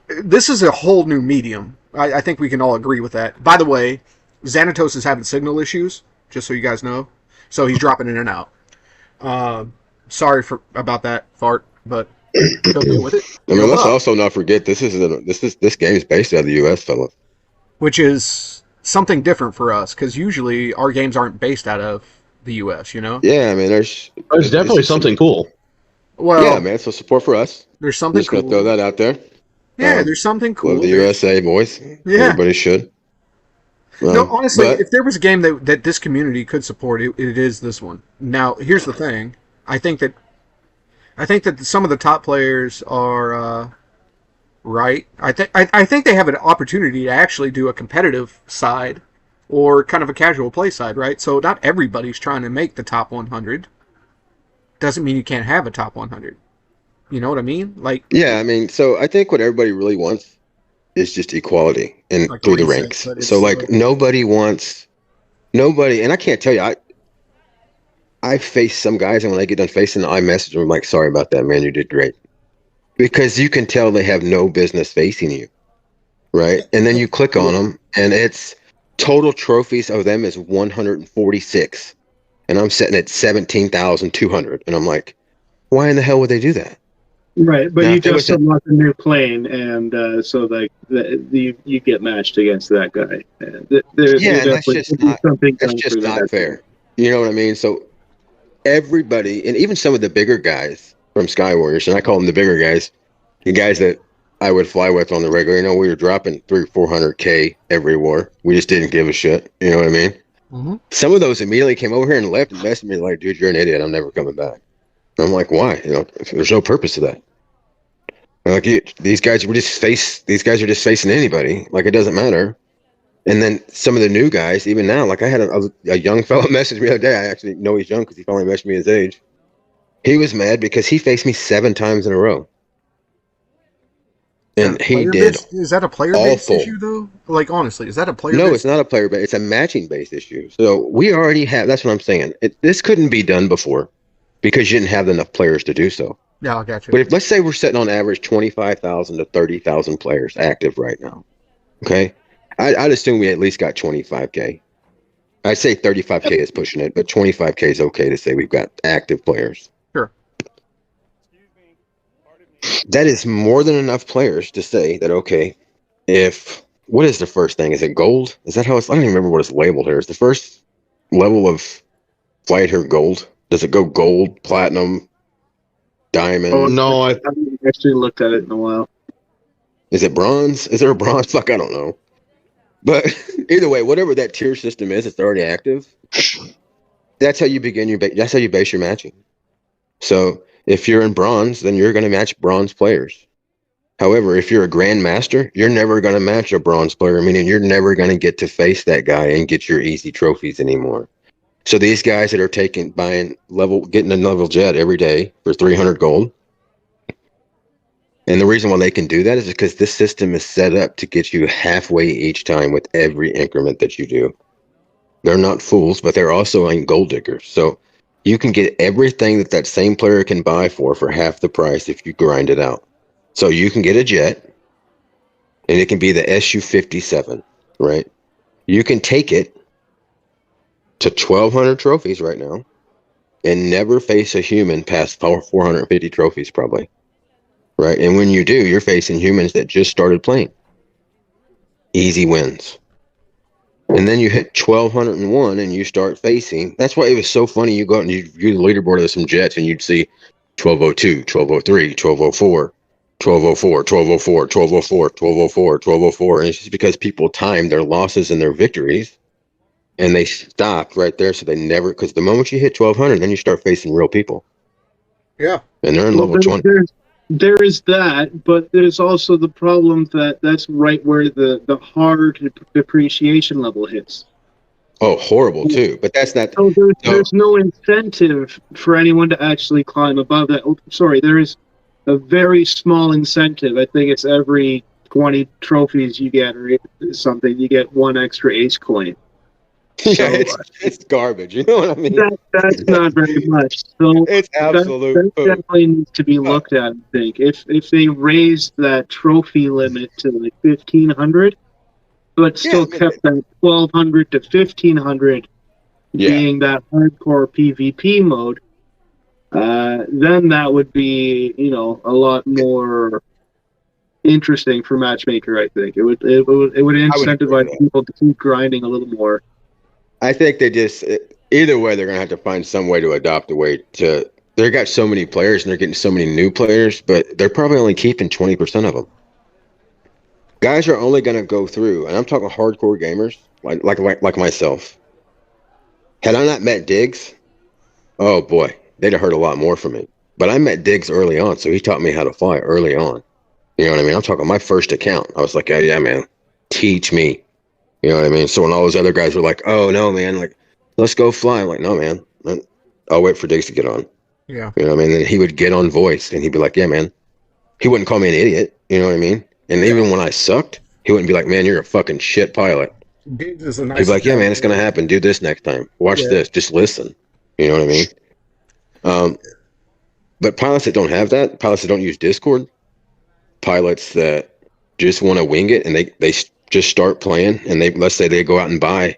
this is a whole new medium. I think we can all agree with that. By the way, Xanatos is having signal issues, just so you guys know. So he's dropping in and out. Sorry about that, Fart, but he'll deal with it.
I mean, let's also not forget this game is based out of the U.S., fellas.
Which is something different for us, because usually our games aren't based out of the U.S.,
Yeah, I mean, there's
definitely something cool.
Well,
yeah, man, so support for us.
There's something
just
cool.
Gonna throw that out there.
Yeah, there's something cool.
Love the USA, boys.
Yeah.
Everybody should.
No, honestly,
But
if there was a game that this community could support, it is this one. Now, here's the thing. I think that some of the top players are right. I think they have an opportunity to actually do a competitive side or kind of a casual play side, right? So not everybody's trying to make the top 100. Doesn't mean you can't have a top 100. You know what I mean?
yeah, I mean, so I think what everybody really wants is just equality and
Like
through the
reset,
ranks.
but
So
it's
like nobody, and I can't tell you, I face some guys, and when they get done facing, I message them, I'm like, sorry about that, man, you did great. Because you can tell they have no business facing you, right? And then you click on them, and it's total trophies of them is 146. And I'm sitting at 17,200. And I'm like, why in the hell would they do that?
Right, but
Now,
you
if it
just
was a-
unlock a new plane, and so like you get matched against that guy.
Yeah, and that's just not
something
that's
done
just
for
not
that.
fair. You know what I mean? So everybody, and even some of the bigger guys from Sky Warriors, and I call them the bigger guys, the guys that I would fly with on the regular. You know, we were dropping 300-400K every war. We just didn't give a shit. You know what I mean?
Mhm.
Some of those immediately came over here and left and messaged me like, "Dude, you're an idiot. I'm never coming back." And I'm like, "Why? You know, there's no purpose to that." And like these guys are just facing anybody. Like it doesn't matter. And then some of the new guys, even now, like I had a young fellow message me the other day. I actually know he's young because he finally messaged me his age. He was mad because he faced me 7 times in a row. And he did
Is that a player-based
awful.
issue, though? Like, honestly, is that a player-based?
No, it's not a player, but it's a matching based issue. So we already have, that's what I'm saying. This couldn't be done before because you didn't have enough players to do so.
Yeah, I got you.
But if let's say we're sitting on average 25,000 to 30,000 players active right now, okay? I'd assume we at least got 25K. I'd say 35K is pushing it, but 25K is okay to say we've got active players.
Sure.
That is more than enough players to say that, okay, what is the first thing? Is it gold? Is that how it's, I don't even remember what it's labeled here. Is the first level of flight here gold? Does it go gold, platinum, diamond?
Oh,
No,
I haven't actually looked at it in a while.
Is it bronze? Is there a bronze? Fuck, I don't know. But either way, whatever that tier system is, it's already active. That's how you begin that's how you base your matching. So if you're in bronze, then you're going to match bronze players. However, if you're a grandmaster, you're never going to match a bronze player, meaning you're never going to get to face that guy and get your easy trophies anymore. So these guys that are getting a level jet every day for 300 gold, and the reason why they can do that is because this system is set up to get you halfway each time with every increment that you do. They're not fools, but they're also gold diggers. So you can get everything that same player can buy for half the price if you grind it out. So you can get a jet, and it can be the SU-57, right? You can take it to 1,200 trophies right now and never face a human past 450 trophies probably. Right, and when you do, you're facing humans that just started playing. Easy wins. And then you hit 1,201 and you start facing. That's why it was so funny. You go out and you view the leaderboard of some jets and you'd see 1202, 1203, 1204, 1204, 1204, 1204, 1204, 1204. And it's just because people time their losses and their victories and they stopped right there. So they never, because the moment you hit 1,200, then you start facing real people.
Yeah.
And they're in level 20.
There is that, but there's also the problem that that's right where the hard depreciation level hits.
Oh, horrible too. But that's not.
So there's no incentive for anyone to actually climb above that. Oh, sorry, there is a very small incentive. I think it's every 20 trophies you get or something, you get 1 extra ace coin.
Yeah, so, it's garbage. You know what I mean?
That's not very much. So
it's absolute.
That definitely needs to be looked at. I think if they raised that trophy limit to like 1,500, but still kept that 1,200 to 1,500 being that hardcore PvP mode, then that would be a lot more interesting for Matchmaker. I think it would incentivize people to keep grinding a little more.
I think they just, either way, they're going to have to find some way to adopt a way to, they've got so many players and they're getting so many new players, but they're probably only keeping 20% of them. guys are only going to go through, and I'm talking hardcore gamers like myself. Had I not met Diggs, oh boy, they'd have heard a lot more from me. But I met Diggs early on, so he taught me how to fly early on. You know what I mean? I'm talking my first account. I was like, yeah, man, teach me. You know what I mean? So when all those other guys were like, oh, no, man, like, let's go fly. I'm like, no, man, I'll wait for Diggs to get on.
Yeah.
You know what I mean? Then he would get on voice, and he'd be like, yeah, man. He wouldn't call me an idiot. You know what I mean? And even when I sucked, he wouldn't be like, man, you're a fucking shit pilot.
Diggs is a nice
He'd be like, yeah, man, it's going to happen. Do this next time. Watch this. Just listen. You know what I mean? But pilots that don't have that, pilots that don't use Discord, pilots that just want to wing it and they just start playing, and let's say they go out and buy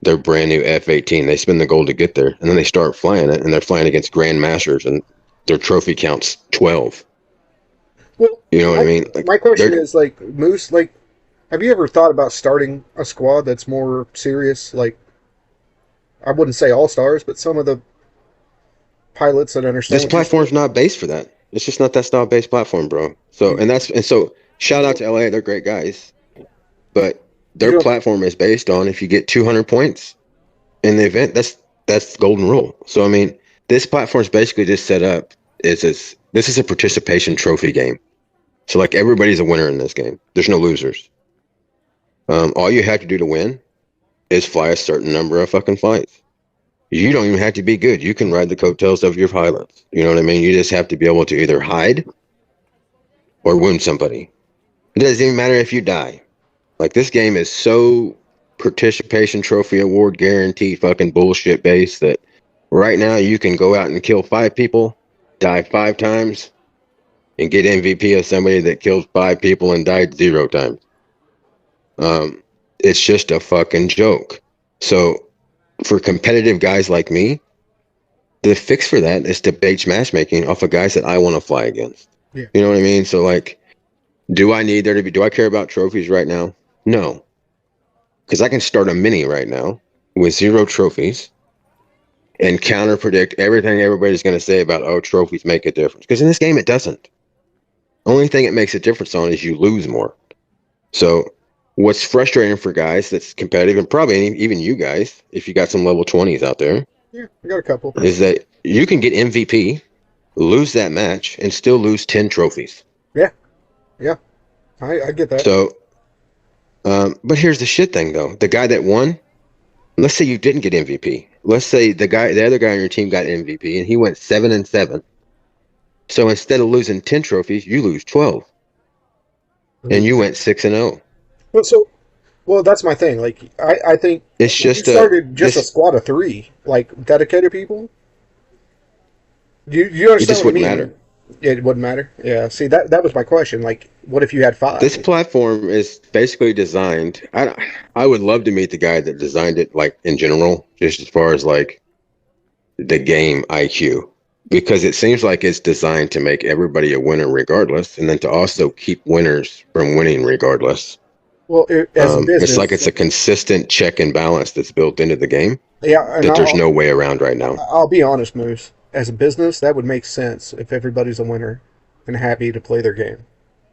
their brand new F-18. They spend the gold to get there, and then they start flying it, and they're flying against grandmasters, and their trophy count's 12.
Well,
you know what I mean? Like,
my question is, like, Moose, like, have you ever thought about starting a squad that's more serious? Like, I wouldn't say all-stars, but some of the pilots that understand.
This platform's not based for that. It's just not that style-based platform, bro. So, so shout out to LA. They're great guys. But their platform is based on if you get 200 points in the event, that's golden rule. So, I mean, this platform's basically just set up this is a participation trophy game. So, like, everybody's a winner in this game. There's no losers. All you have to do to win is fly a certain number of fucking flights. You don't even have to be good. You can ride the coattails of your pilots. You know what I mean? You just have to be able to either hide or wound somebody. It doesn't even matter if you die. Like, this game is so participation trophy award guaranteed fucking bullshit based that right now you can go out and kill 5 people, die 5 times, and get MVP of somebody that killed 5 people and died 0 times. It's just a fucking joke. So for competitive guys like me, the fix for that is to base matchmaking off of guys that I want to fly against.
Yeah.
You know what I mean? So, like, do I care about trophies right now? No. Because I can start a mini right now with 0 trophies and counter predict everything everybody's going to say about, oh, trophies make a difference. Because in this game, it doesn't. Only thing it makes a difference on is you lose more. So what's frustrating for guys that's competitive, and probably even you guys, if you got some level 20s out there,
yeah, I got a couple,
is that you can get MVP, lose that match, and still lose 10 trophies.
Yeah, I get that.
So, but here's the shit thing, though. The guy that won, let's say you didn't get MVP. Let's say the other guy on your team got MVP, and he went 7-7. So instead of losing 10 trophies, you lose 12. And you went 6-0.
Well, that's my thing. Like, I think
it's just
started a squad of 3, like dedicated people. You understand?
It just wouldn't matter.
It wouldn't matter. Yeah. See, that was my question. Like, what if you had 5?
This platform is basically designed. I would love to meet the guy that designed it, like, in general, just as far as like the game IQ, because it seems like it's designed to make everybody a winner regardless, and then to also keep winners from winning regardless.
Well, as a business,
it's like it's a consistent check and balance that's built into the game.
Yeah,
that there's no way around right now.
I'll be honest, Moose. As a business, that would make sense if everybody's a winner and happy to play their game.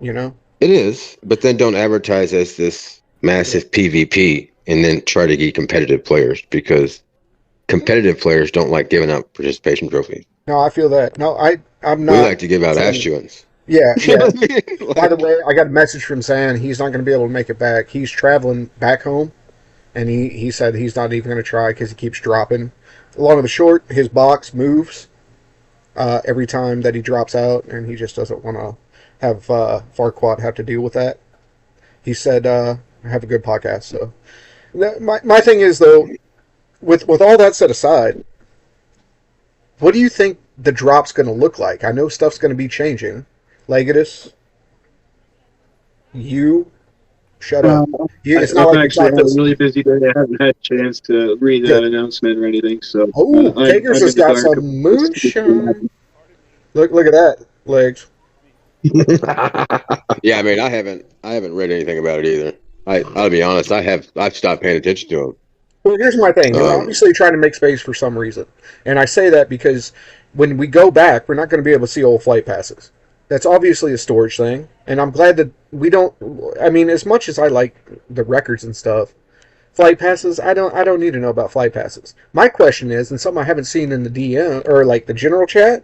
You know?
It is, but then don't advertise as this massive PvP and then try to get competitive players, because competitive players don't like giving out participation trophies.
No, I feel that. No, I'm not.
We like to give out ass chewings.
Yeah. By the way, I got a message from Zan. He's not going to be able to make it back. He's traveling back home, and he said he's not even going to try because he keeps dropping. Long and the short, his box moves every time that he drops out, and he just doesn't want to have Farquaad have to deal with that. He said, have a good podcast. So my thing is, though, with all that set aside, what do you think the drop's going to look like? I know stuff's going to be changing. Legatus, you shut up.
It's not like actually had a really busy day. I haven't had a chance to read that announcement or anything. So,
Keggers has got some moonshine. Look at that, Legs.
Yeah, I mean, I haven't read anything about it either. I'll be honest, I've stopped paying attention to him.
Well, here's my thing. They're obviously trying to make space for some reason, and I say that because when we go back, we're not going to be able to see old flight passes. That's obviously a storage thing, and I'm glad that we don't. I mean, as much as I like the records and stuff, flight passes. I don't need to know about flight passes. My question is, and something I haven't seen in the DM or like the general chat,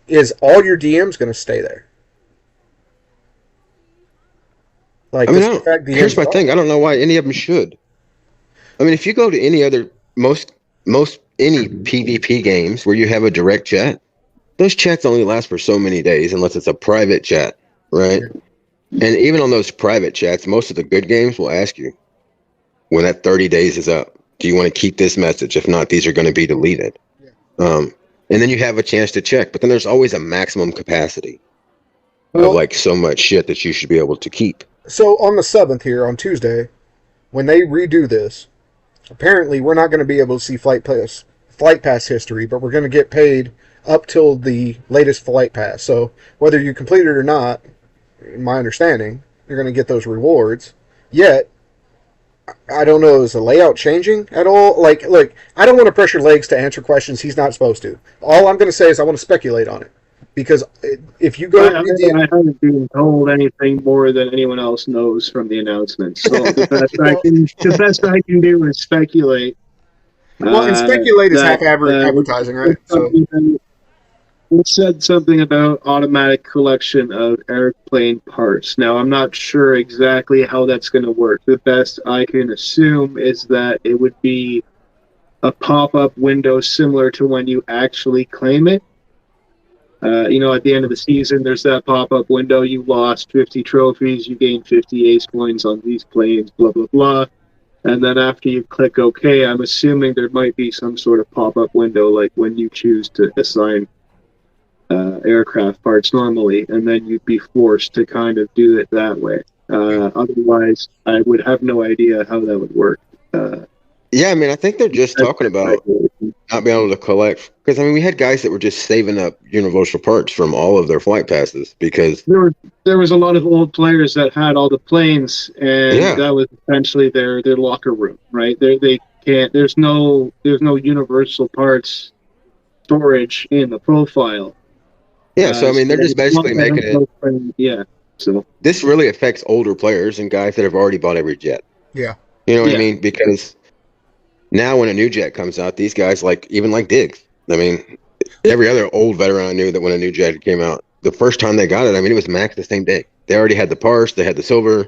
is all your DMs going to stay there? Like,
I mean, here's my
DMs
thing. I don't know why any of them should. I mean, if you go to any other most any PvP games where you have a direct chat, those chats only last for so many days unless it's a private chat, right? And even on those private chats, most of the good games will ask you when that 30 days is up, do you want to keep this message? If not, these are going to be deleted. And then you have a chance to check, but then there's always a maximum capacity of like so much shit that you should be able to keep.
So on the 7th here, on Tuesday, when they redo this, apparently we're not going to be able to see flight pass history, but we're going to get paid up till the latest flight pass. So whether you complete it or not, in my understanding, you're going to get those rewards. Yet, I don't know, is the layout changing at all? Like, look, I don't want to pressure Legs to answer questions he's not supposed to. All I'm going to say is I want to speculate on it. Because if you go...
I haven't been told anything more than anyone else knows from the announcement. So the best I can do is speculate.
Well, and speculate is half advertising, right? So
it said something about automatic collection of airplane parts. Now, I'm not sure exactly how that's going to work. The best I can assume is that it would be a pop-up window similar to when you actually claim it. At the end of the season, there's that pop-up window. You lost 50 trophies. You gained 50 ace points on these planes, blah, blah, blah. And then after you click OK, I'm assuming there might be some sort of pop-up window, like when you choose to assign aircraft parts normally, and then you'd be forced to kind of do it that way. Otherwise, I would have no idea how that would work.
Yeah, I mean, I think they're just talking about not being able to collect. Because, I mean, we had guys that were just saving up universal parts from all of their flight passes because...
There was a lot of old players that had all the planes, and that was essentially their locker room, right? They can't... There's no universal parts storage in the profile.
Yeah, so, I mean, they're just basically making it...
Yeah, so...
This really affects older players and guys that have already bought every jet.
Yeah.
You know what I mean? Because... Now, when a new jet comes out, these guys even like Diggs. I mean, every other old veteran I knew that when a new jet came out, the first time they got it, I mean, it was maxed the same day. They already had the parts, they had the silver.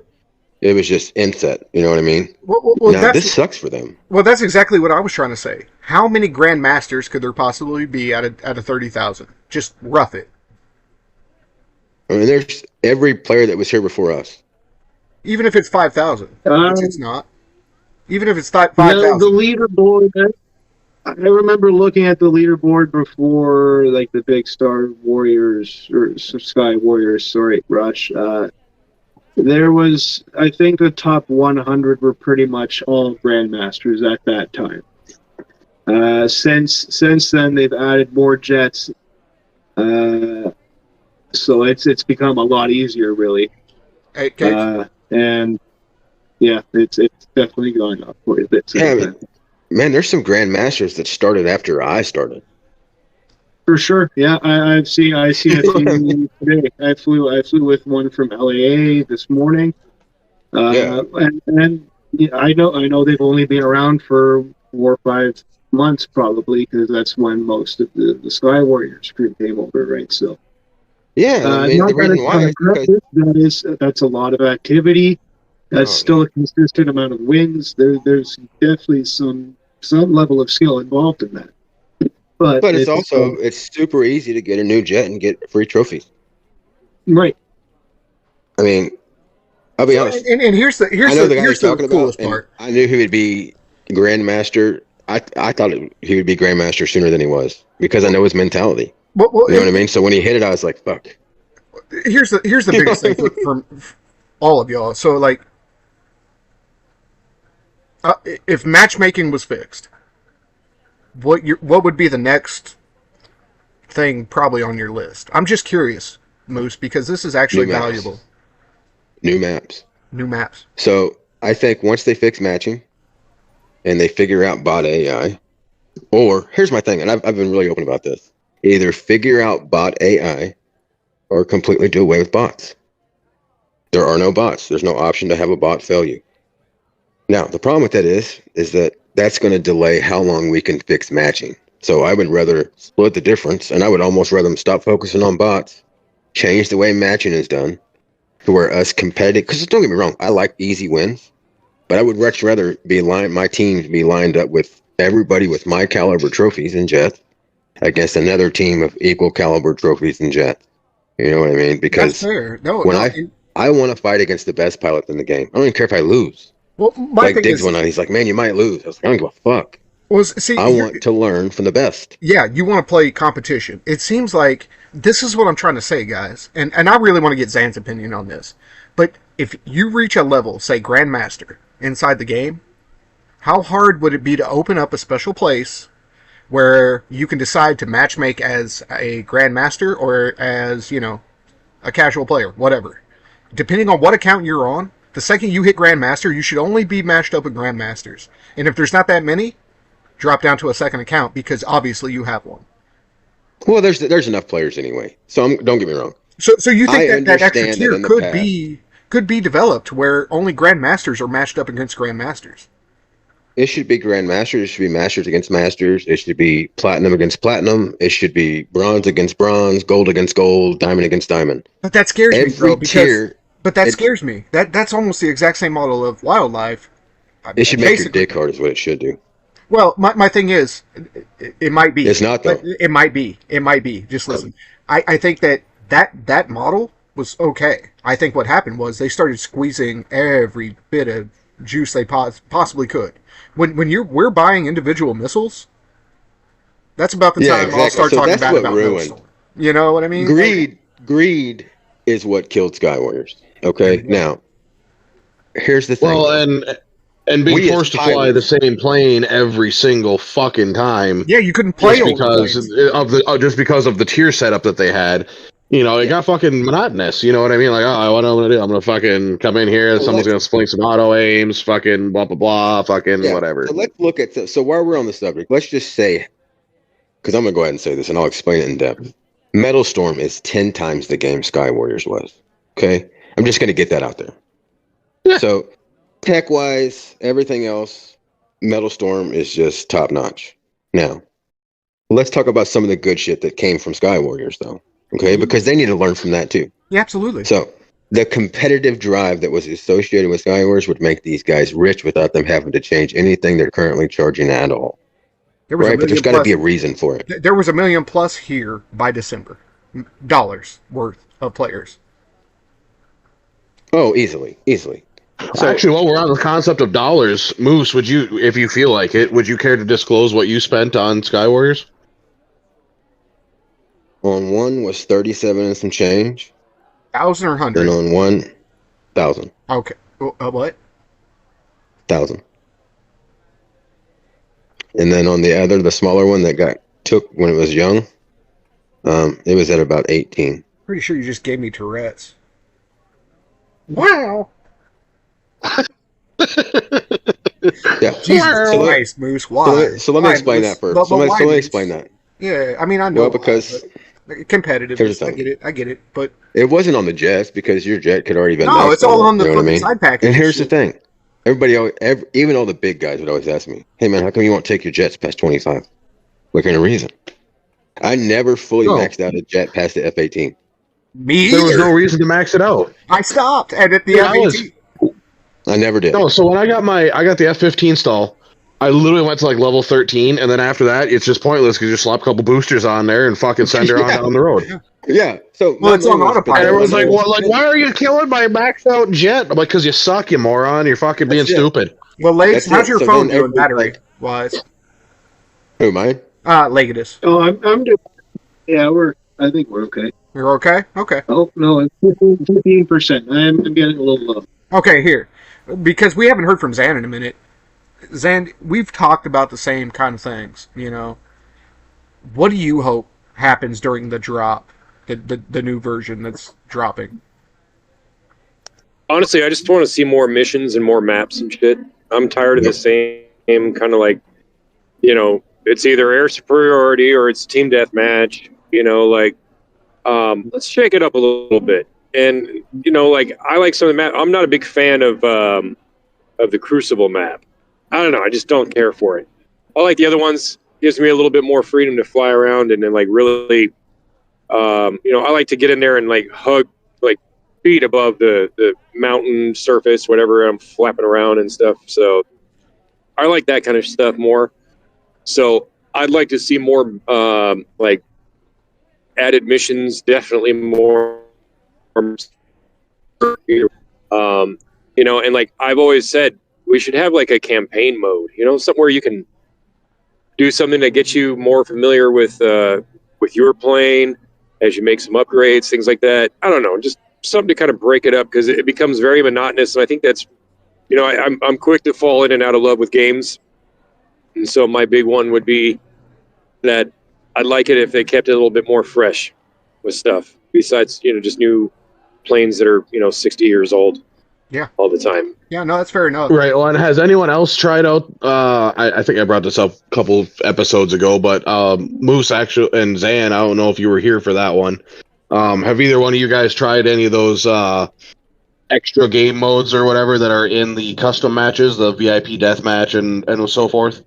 It was just inset. You know what I mean?
Well,
now, this sucks for them.
Well, that's exactly what I was trying to say. How many Grandmasters could there possibly be out of 30,000? Just rough it.
I mean, there's every player that was here before us.
Even if it's 5,000, which it's not. Even if it's 5,000.
The leaderboard, I remember looking at the leaderboard before, like, the big Star Warriors, or Sky Warriors, rush. There was, I think the top 100 were pretty much all Grandmasters at that time. Since then, they've added more jets. So it's become a lot easier, really. And... yeah, it's definitely going up quite a bit.
Yeah, man, there's some Grandmasters that started after I started.
For sure, yeah, I see a few today. I flew with one from LAA this morning. And I know they've only been around for 4 or 5 months probably, because that's when most of the Sky Warriors crew came over, right? So
yeah, I mean, the reason why
that's a lot of activity. That's still a consistent amount of wins. There's definitely some level of skill involved in that. But
it's super easy to get a new jet and get free trophies.
Right.
I mean, I'll be honest.
And here's the coolest part.
I knew he would be Grandmaster. I thought he would be Grandmaster sooner than he was because I know his mentality. You know what I mean? So when he hit it, I was like, "Fuck."
Here's the biggest thing for all of y'all. So like. If matchmaking was fixed, what would be the next thing probably on your list? I'm just curious, Moose, because this is actually valuable.
New maps.
New maps.
So I think once they fix matching and they figure out bot AI, or here's my thing, and I've been really open about this. Either figure out bot AI or completely do away with bots. There are no bots. There's no option to have a bot fail you. Now, the problem with that is that that's going to delay how long we can fix matching. So I would rather split the difference, and I would almost rather them stop focusing on bots, change the way matching is done, to where us competitive, because don't get me wrong, I like easy wins, but I would much rather my team be lined up with everybody with my caliber trophies and jets against another team of equal caliber trophies and jets. You know what I mean? Because
that's fair. No,
when
no,
I want to fight against the best pilot in the game. I don't even care if I lose.
well, my
Like
thing
Diggs
is,
went on, he's like, man, you might lose. I was like, I don't give a fuck.
well, see,
I want to learn from the best.
yeah, you want to play competition. It seems like this is what I'm trying to say, guys, and I really want to get Zan's opinion on this. But if you reach a level, say Grandmaster, inside the game, how hard would it be to open up a special place where you can decide to matchmake as a Grandmaster or as, a casual player, whatever. Depending on what account you're on, the second you hit Grandmaster, you should only be matched up with Grandmasters. And if there's not that many, drop down to a second account because obviously you have one.
Well, there's enough players anyway. So don't get me wrong.
So you think that extra
understand
tier
that in the
could be developed where only Grandmasters are matched up against Grandmasters?
It should be Grandmasters. It should be Masters against Masters. It should be Platinum against Platinum. It should be Bronze against Bronze, Gold against Gold, Diamond against Diamond.
But that scares me, bro. But that
it-
scares me. That's almost the exact same model of Wildlife.
It should make your
Basically.
dick hard is what it should do.
Well, my thing is, it might be.
It's not, though.
It might be. It might be. Just listen. I think that model was okay. I think what happened was they started squeezing every bit of juice they possibly could. When we're buying individual missiles, that's about the time I'll start talking
that's
bad
what
about
ruined.
MetalStorm. You know what I mean?
Greed is what killed Sky Warriors. Okay, now here's the thing.
Well, and being
We as
forced to fly
pilots-
the same plane every single fucking time.
Yeah, you couldn't play
just
over
because
planes.
just because of the tier setup that they had. It got fucking monotonous. You know what I mean? Like, what am I gonna do? I'm gonna fucking come in here. Someone's gonna sling some auto aims. Fucking blah blah blah. Fucking whatever.
So let's look at so while we're on the subject, let's just say, because I'm gonna go ahead and say this, and I'll explain it in depth. MetalStorm is 10 times the game Sky Warriors was. Okay, I'm just gonna get that out there.
Yeah.
So tech wise, everything else, MetalStorm is just top notch. Now, let's talk about some of the good shit that came from Sky Warriors, though. Okay, because they need to learn from that too.
Yeah, absolutely.
So the competitive drive that was associated with Sky Warriors would make these guys rich without them having to change anything they're currently charging at all.
There was
Right, but there's got to be a reason for it.
There was $1 million plus here by December, dollars worth of players.
Oh, easily.
So actually, while we're on the concept of dollars, Moose, would you, if you feel like it, would you care to disclose what you spent on Sky Warriors?
On one was 37 and some change.
1,000 or 100?
Then on 1,000.
Okay. What?
1,000. And then on the other, the smaller one that took when it was young, it was at about 18.
Pretty sure you just gave me Tourette's. Wow.
Yeah.
Jesus Christ, Moose. Why?
So let me explain that first. So let me explain that.
Yeah, I mean, I know.
Well, because
competitive.
here's the
I
thing.
get it. But
it wasn't on the jets because your jet could already been.
no, it's all on the
you know what I mean?
side package.
And here's the thing. Even all the big guys would always ask me, hey man, how come you won't take your jets past 25? Looking a reason. I never fully maxed out a jet past the F-18.
Me
There was
either.
no reason to max it out.
I stopped at the
Yeah,
F-18.
I never did.
No, so when I got the F-15 stall, I literally went to like level 13, and then after that, it's just pointless because you just slap a couple boosters on there and fucking send her on down the road.
Yeah. So
Well, it's on autopilot.
And everyone's like, "Well, why are you killing my maxed out jet?" I'm like, "Because you suck, you moron. You're fucking being
That's it.
stupid."
Well, Legs,
That's
how's
it.
your
So
phone
then
doing
everybody-
battery-wise?
Who, mine?
Legatus.
Oh, I'm doing. Yeah, I think we're okay.
You're okay? Okay.
Oh no, it's 15%. I'm getting a little low.
Okay, here. Because we haven't heard from Zan in a minute. Zan, we've talked about the same kind of things, What do you hope happens during the drop, the new version that's dropping?
Honestly, I just want to see more missions and more maps and shit. I'm tired of the same kind of like, it's either air superiority or it's team deathmatch. let's shake it up a little bit. And like I like some of the map. I'm not a big fan of the Crucible map. I don't know. I just don't care for it. I like the other ones. Gives me a little bit more freedom to fly around and then like really, I like to get in there and like hug like feet above the mountain surface, whatever I'm flapping around and stuff. So I like that kind of stuff more. So I'd like to see more like added missions, definitely more. And like I've always said, we should have like a campaign mode, somewhere you can do something that gets you more familiar with your plane as you make some upgrades, things like that. I don't know, just something to kind of break it up because it becomes very monotonous. And I think that's, I'm quick to fall in and out of love with games. And so my big one would be that I'd like it if they kept it a little bit more fresh with stuff besides, just new planes that are, 60 years old.
Yeah.
All the time.
Yeah, no, that's fair enough.
Right. Well, and has anyone else tried out? I think I brought this up a couple of episodes ago, but Moose actually and Zan, I don't know if you were here for that one. Have either one of you guys tried any of those extra game modes or whatever that are in the custom matches, the VIP death match and so forth?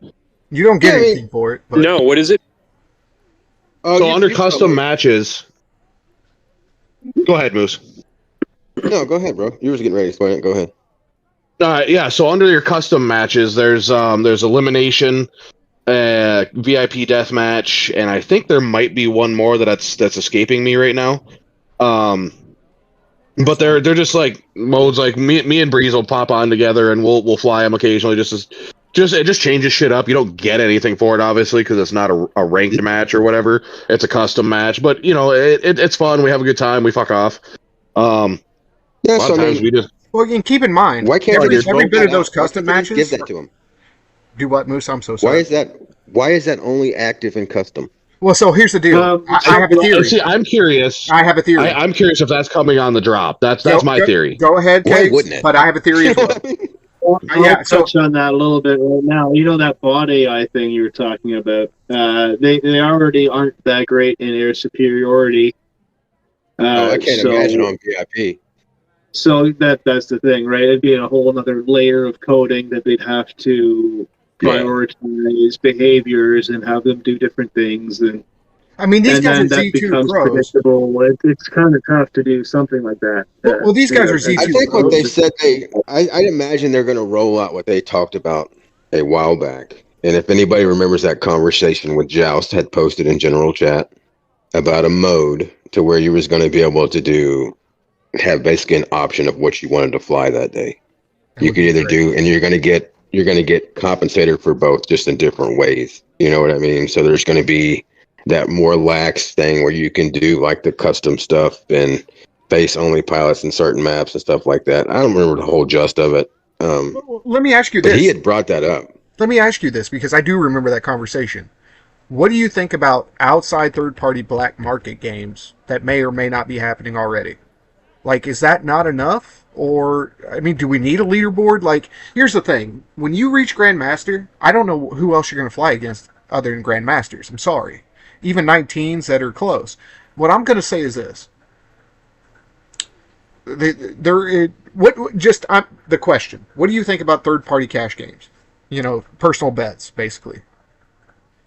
You don't get anything for it. But...
No, what is it?
So under custom matches, go ahead, Moose.
No, go ahead, bro. You were getting ready to explain it. Go ahead.
Yeah, so under your custom matches, there's elimination, VIP deathmatch, and I think there might be one more that's escaping me right now. But they're just like modes like me and Breeze will pop on together and we'll fly them occasionally. It just changes shit up. You don't get anything for it, obviously, because it's not a ranked match or whatever. It's a custom match, but it's fun. We have a good time. We fuck off.
Yeah,
a lot of times we just.
Well, you can keep in mind.
Why can't
every bit of those custom matches?
Give that to them.
Do what, Moose? I'm so sorry.
Why is that only active in custom?
Well, so here's the deal. I have a theory.
See, I'm curious.
I have a theory.
I'm curious if that's coming on the drop. That's my theory.
Go ahead,
Why
Kegs,
wouldn't it?
But I have a theory as well.
I'll touch on that a little bit right now. That bot AI thing you were talking about, they already aren't that great in air superiority.
I can't imagine on VIP.
So that's the thing, right? It'd be a whole other layer of coding that they'd have to prioritize behaviors and have them do different things. And
I mean, these guys are
that
Z2
becomes
pros.
predictable. It's kind of tough to do something like that.
Well, these guys are Z2
I think
pros.
what they said I imagine they're going to roll out what they talked about a while back. And if anybody remembers that conversation with Joust had posted in general chat about a mode to where you was going to be able to have basically an option of what you wanted to fly that day. You could either do, and you're going to get compensated for both, just in different ways. You know what I mean? So there's going to be that more lax thing where you can do like the custom stuff and base only pilots in certain maps and stuff like that. I don't remember the whole gist of it.
Let me ask you this.
But he had brought that up.
Let me ask you this, because I do remember that conversation. What do you think about outside third-party black market games that may or may not be happening already? Like, is that not enough? Or, I mean, do we need a leaderboard? Like, here's the thing. When you reach Grandmaster, I don't know who else you're going to fly against other than Grandmasters. I'm sorry. Even 19s that are close. What I'm going to say is this. The question. What do you think about third-party cash games? Personal bets, basically.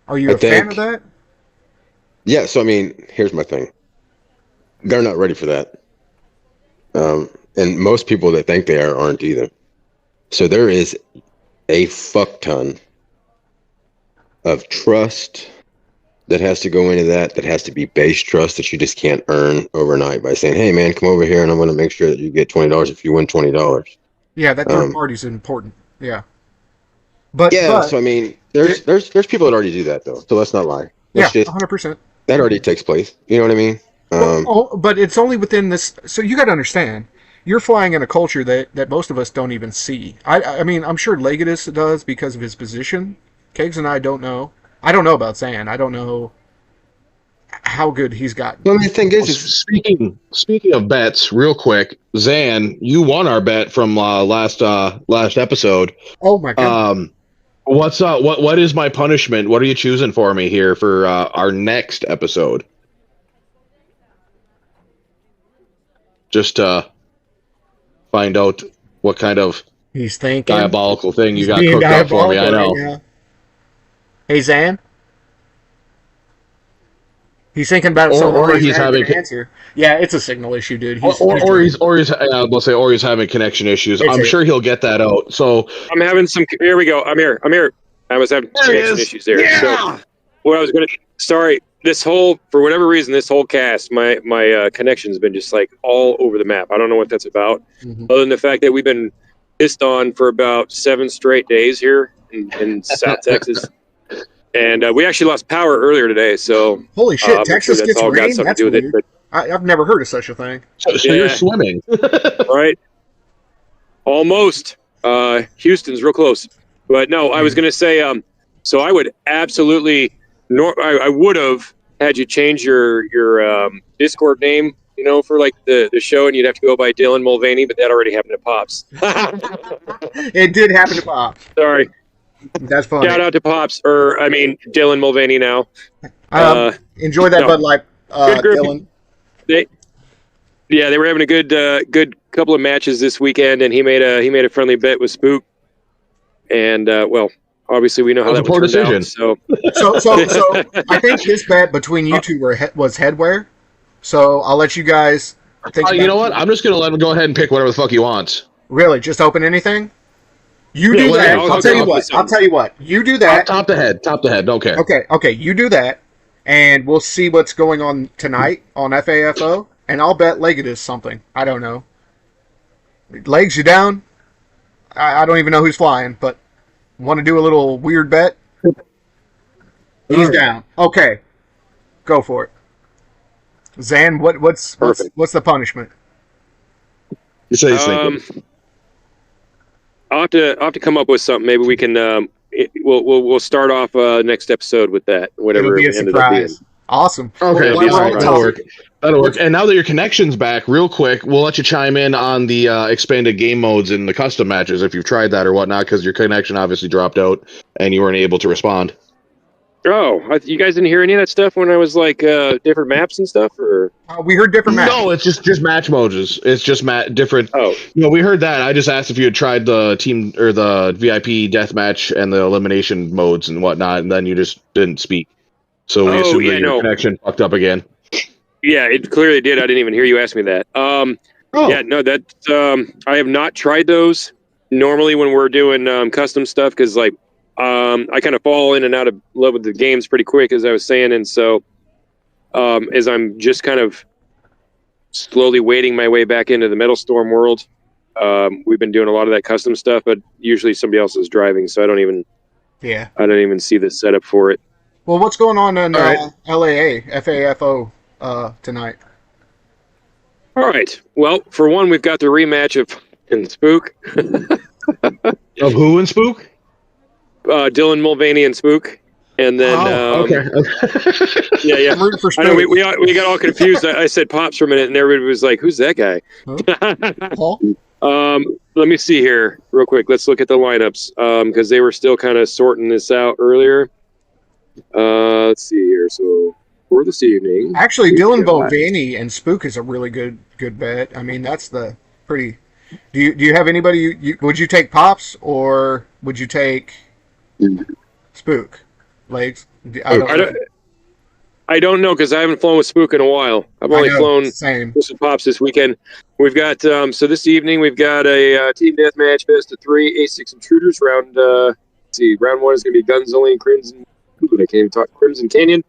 Are you a fan of that?
Yeah, so, I mean, here's my thing. They're not ready for that. And most people that think they aren't either. So there is a fuck ton of trust that has to go into that has to be base trust that you just can't earn overnight by saying, hey, man, come over here and I'm going to make sure that you get $20 if you win $20.
Yeah, that third party is important. Yeah.
So, I mean, there's people that already do that, though. So let's not lie.
100%.
That already takes place. You know what I mean?
But it's only within this. So you got to understand, you're flying in a culture that most of us don't even see. I mean, I'm sure Legatus does because of his position. Kegs and I don't know. I don't know about Zan. I don't know how good he's gotten.
Well, the thing is
speaking of bets, real quick, Zan, you won our bet from last episode.
Oh my god.
What is my punishment? What are you choosing for me here for our next episode? just to find out what kind of
He's thinking.
diabolical thing you
He's
got
being
cooked up for me. I
diabolical
know.
right now. Hey, Zan? He's thinking about
Or
something
he's having
an answer. Yeah, it's a signal issue, dude. He's
having connection issues.
It's
I'm sure he'll get that out. So
I'm having some. Here we go. I'm here. I was having connection issues there.
Yeah.
So what I was gonna. Sorry. For whatever reason, this whole cast, my connection's been just like all over the map. I don't know what that's about.
Mhm.
Other than the fact that we've been pissed on for about 7 straight days here in South Texas. And we actually lost power earlier today, so
Holy shit,
I'm
Texas
sure that's
gets
all got
rain?
something
That's
to do with
weird.
it.
I've never heard of such a thing.
So
Yeah.
you're swimming.
But, right? Almost. Houston's real close. But no, I was going to say, so I would absolutely, I would have had you change your Discord name, for like the show, and you'd have to go by Dylan Mulvaney, but that already happened to Pops.
It did happen to Pop.
Sorry.
That's funny.
Shout out to Pops, Dylan Mulvaney now.
Enjoy that
no.
Bud Light,
Good group.
Dylan.
They were having a good couple of matches this weekend, and he made a friendly bet with Spook, and obviously we know how that
poor
turned
decision.
out. So
I think this bet between you two was headwear. So I'll let you guys think.
You know what? I'm just gonna let him go ahead and pick whatever the fuck he wants.
Really, just open anything. You do that. I'll tell you what. I'll tell you what. You do that.
Top to head. Don't care.
Okay. You do that, and we'll see what's going on tonight on FAFO, and I'll bet Legatus something. I don't know. Legs, you down? I don't even know who's flying, but want to do a little weird bet? He's down. Okay, go for it. Zan, what's the punishment?
You say he's thinking.
I'll have to come up with something. Maybe we can. We'll start off next episode with that. Whatever
It'll be a
it ended up being.
surprise. Awesome.
Okay,
Well,
that'll work. And now that your connection's back, real quick, we'll let you chime in on the expanded game modes and the custom matches if you've tried that or whatnot, because your connection obviously dropped out and you weren't able to respond.
Oh, you guys didn't hear any of that stuff when I was like different maps and stuff, or
we heard different maps.
No, it's just match modes. It's just different.
Oh,
no, we heard that. I just asked if you had tried the team or the VIP deathmatch and the elimination modes and whatnot, and then you just didn't speak. So we assumed that your connection fucked up again.
Yeah, it clearly did. I didn't even hear you ask me that. Yeah, no, that I have not tried those. Normally, when we're doing custom stuff, because like. I kind of fall in and out of love with the games pretty quick, as I was saying, and so as I'm just kind of slowly wading my way back into the MetalStorm world, we've been doing a lot of that custom stuff, but usually somebody else is driving, so I don't even see the setup for it.
Well, what's going on in FAFO tonight?
All right. Well, for one, we've got the rematch of Spook.
Of who and Spook?
Dylan Mulvaney and Spook, and then
okay.
yeah.
I'm rooting for Spook.
I know we got all confused. I said Pops for a minute, and everybody was like, "Who's that guy?"
Huh?
Let me see here real quick. Let's look at the lineups because they were still kind of sorting this out earlier. Let's see here. So for this evening,
actually, Dylan Mulvaney and Spook is a really good bet. I mean, that's the pretty. Do you have anybody? Would you take Pops or would you take Spook? Legs?
I don't know because I haven't flown with Spook in a while. I've only flown with Pops this weekend. We've got so this evening we've got a team deathmatch best of 3 A6 intruders round. Let's see, round 1 is going to be Guns Only and Crimson. I can't even talk Crimson Canyon.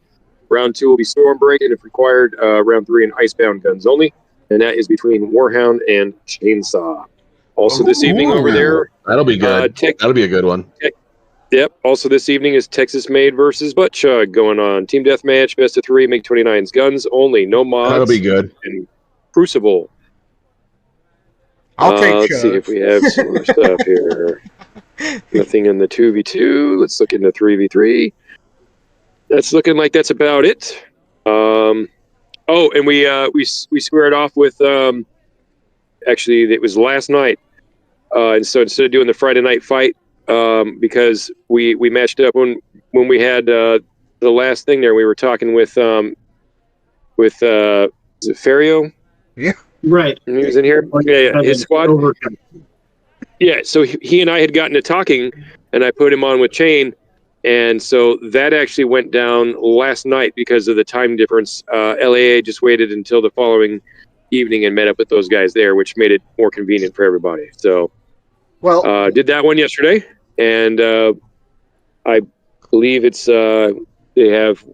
Round 2 will be Stormbreak, and if required, round 3 and Icebound Guns Only, and that is between Warhound and Chainsaw. Also this evening over there,
that'll be good. That'll be a good one.
Yep. Also this evening is Texas Made versus Butt Chug going on. Team deathmatch, best of 3, MiG-29's Guns Only, no mods.
That'll be good.
And Crucible.
I'll take Chug.
Let's see if we have some more stuff here. Nothing in the 2v2. Let's look into 3v3. That's looking like that's about it. And we squared off with actually it was last night. And so instead of doing the Friday night fight, because we matched up when we had the last thing there, we were talking with is it Ferio?
Yeah.
Right.
He was in here. Yeah. His squad. Yeah. So he and I had gotten to talking, and I put him on with Chain, and so that actually went down last night because of the time difference. LAA just waited until the following evening and met up with those guys there, which made it more convenient for everybody. So,
Well,
did that one yesterday, and I believe it's they have,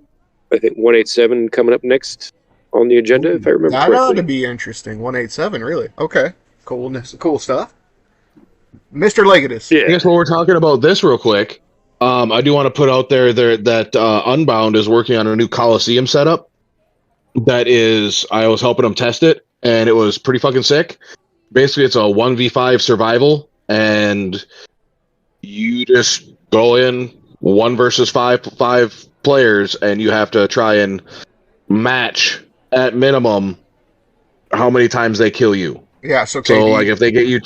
I think 187 coming up next on the agenda, if I remember
that
correctly.
ought to be interesting. 187, really? Okay, cool stuff. Mr. Legatus.
Yeah.
I guess while we're talking about this real quick, I do want to put out there that Unbound is working on a new Coliseum setup. That is, I was helping them test it, and it was pretty fucking sick. Basically, it's a 1v5 survival, and you just go in 1 versus 5 players, and you have to try and match at minimum how many times they kill you.
Yeah, so
like if they get you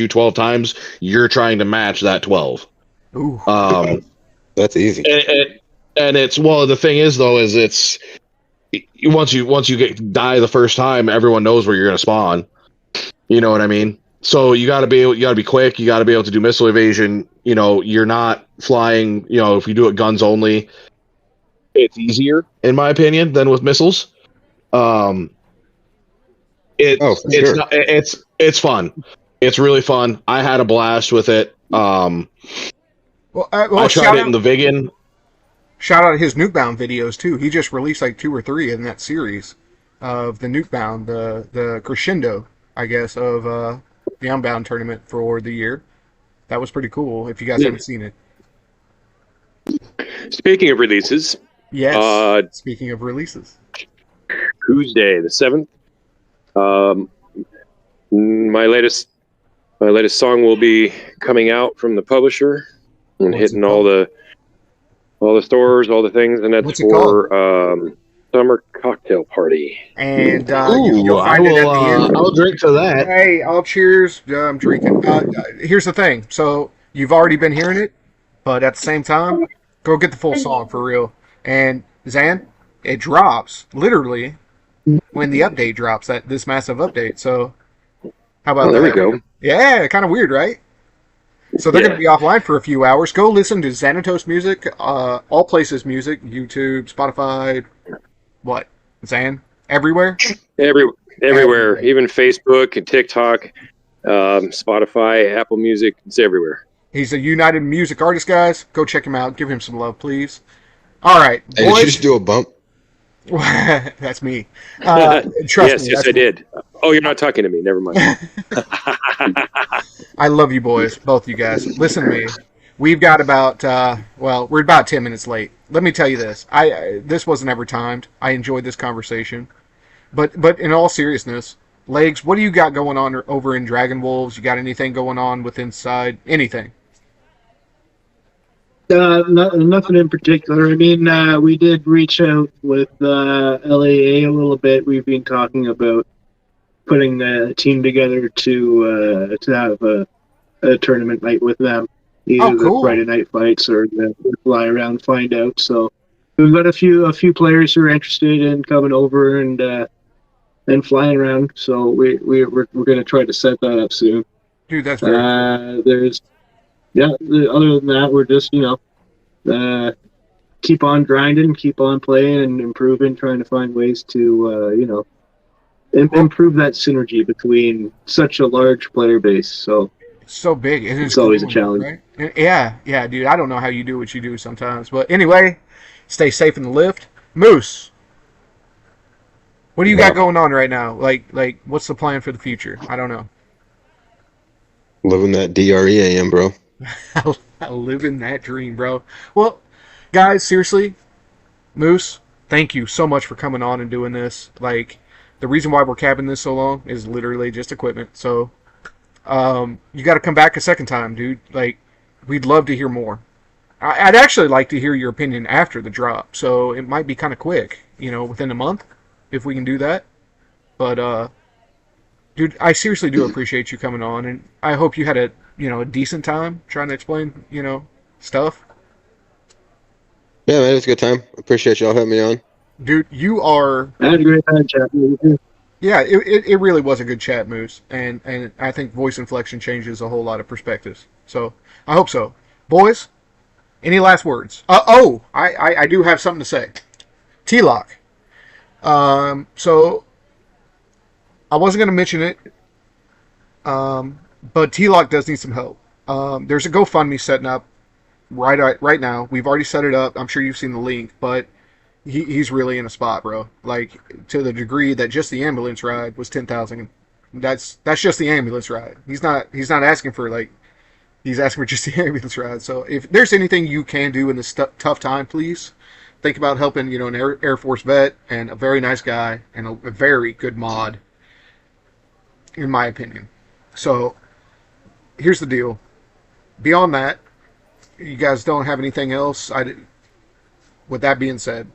12 times, you're trying to match that 12.
Ooh.
That's easy.
And it's, well, the thing is though, is it's once you die the first time, everyone knows where you're going to spawn. You know what I mean? So you got to be quick. You got to be able to do missile evasion. You know, you're not flying. You know, if you do it guns only, it's easier in my opinion than with missiles. It's fun. It's really fun. I had a blast with it. I tried it in the Vigan.
Shout out his Nukebound videos too. He just released like 2 or 3 in that series of the Nukebound, the crescendo, I guess, of the Unbound tournament for the year. That was pretty cool. If you guys haven't seen it.
Speaking of releases,
yes. Speaking of releases,
Tuesday the 7th. My latest song will be coming out from the publisher and hitting all the stores, all the things, and that's for Summer Cocktail Party.
And you'll find it at the end.
I'll drink to that.
Hey, all cheers! I'm drinking. Here's the thing. So you've already been hearing it, but at the same time, go get the full song for real. And Zan, it drops literally when the update drops. This massive update. So how about that?
There we go.
Yeah, kind of weird, right? So they're going to be offline for a few hours. Go listen to Xanatos music, all places music, YouTube, Spotify, what? Zan? Everywhere?
Everywhere. Even Facebook and TikTok, Spotify, Apple Music, it's everywhere.
He's a United Music Artist, guys. Go check him out. Give him some love, please. All right,
hey,
boys.
did you just do a bump?
That's me. Trust me.
Yes, I did. Oh, you're not talking to me. Never mind.
I love you boys, both you guys. Listen to me. We've got about, we're about 10 minutes late. Let me tell you this. This wasn't ever timed. I enjoyed this conversation. But in all seriousness, Legs, what do you got going on over in Dragon Wolves? You got anything going on with Inside? Anything?
Nothing in particular. I mean, we did reach out with LAA a little bit. We've been talking about putting a team together to have a tournament night with them. Either the Friday night fights or the fly around and find out. So we've got a few players who are interested in coming over and flying around. So we're going to try to set that up soon.
Dude, that's very cool.
Other than that, we're just, keep on grinding, keep on playing and improving, trying to find ways to, improve that synergy between such a large player base. So
big.
It's always a challenge.
Right? Yeah, dude. I don't know how you do what you do sometimes. But anyway, stay safe in the lift. Moose, what do you got going on right now? Like, what's the plan for the future? I don't know.
Living that DREAM, bro.
Living that dream, bro. Well, guys, seriously, Moose, thank you so much for coming on and doing this. Like, the reason why we're capping this so long is literally just equipment. So, you got to come back a second time, dude. Like, we'd love to hear more. I'd actually like to hear your opinion after the drop. So it might be kind of quick, within a month, if we can do that. But, dude, I seriously do appreciate you coming on, and I hope you had a decent time trying to explain, stuff.
Yeah, man, it was a good time. Appreciate y'all having me on.
Dude, you are...
I had a great time chatting with you.
Yeah, it really was a good chat, Moose, and I think voice inflection changes a whole lot of perspectives. So I hope so, boys. Any last words? I do have something to say. T-Lock. So I wasn't going to mention it, but T-Lock does need some help. There's a GoFundMe setting up right now. We've already set it up. I'm sure you've seen the link, but he's really in a spot, bro. Like, to the degree that just the ambulance ride was 10,000. That's just the ambulance ride. He's not asking for, like, he's asking for just the ambulance ride. So if there's anything you can do in this tough time, please think about helping, you know, an Air Force vet and a very nice guy and a very good mod, in my opinion. So here's the deal. Beyond that, you guys don't have anything else. With that being said,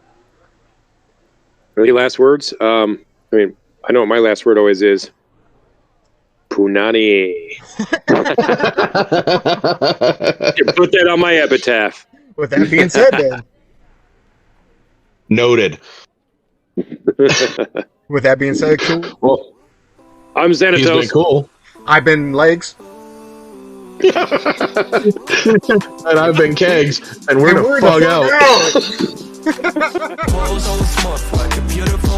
any last words? I mean, I know what my last word always is. Punani. Put that on my epitaph.
with that being said, then.
Noted.
With that being said, cool.
Well,
I'm Xanatos.
he's been cool.
I've been Legs.
And I've been Kegs. And we're
And
the fuck out.
out.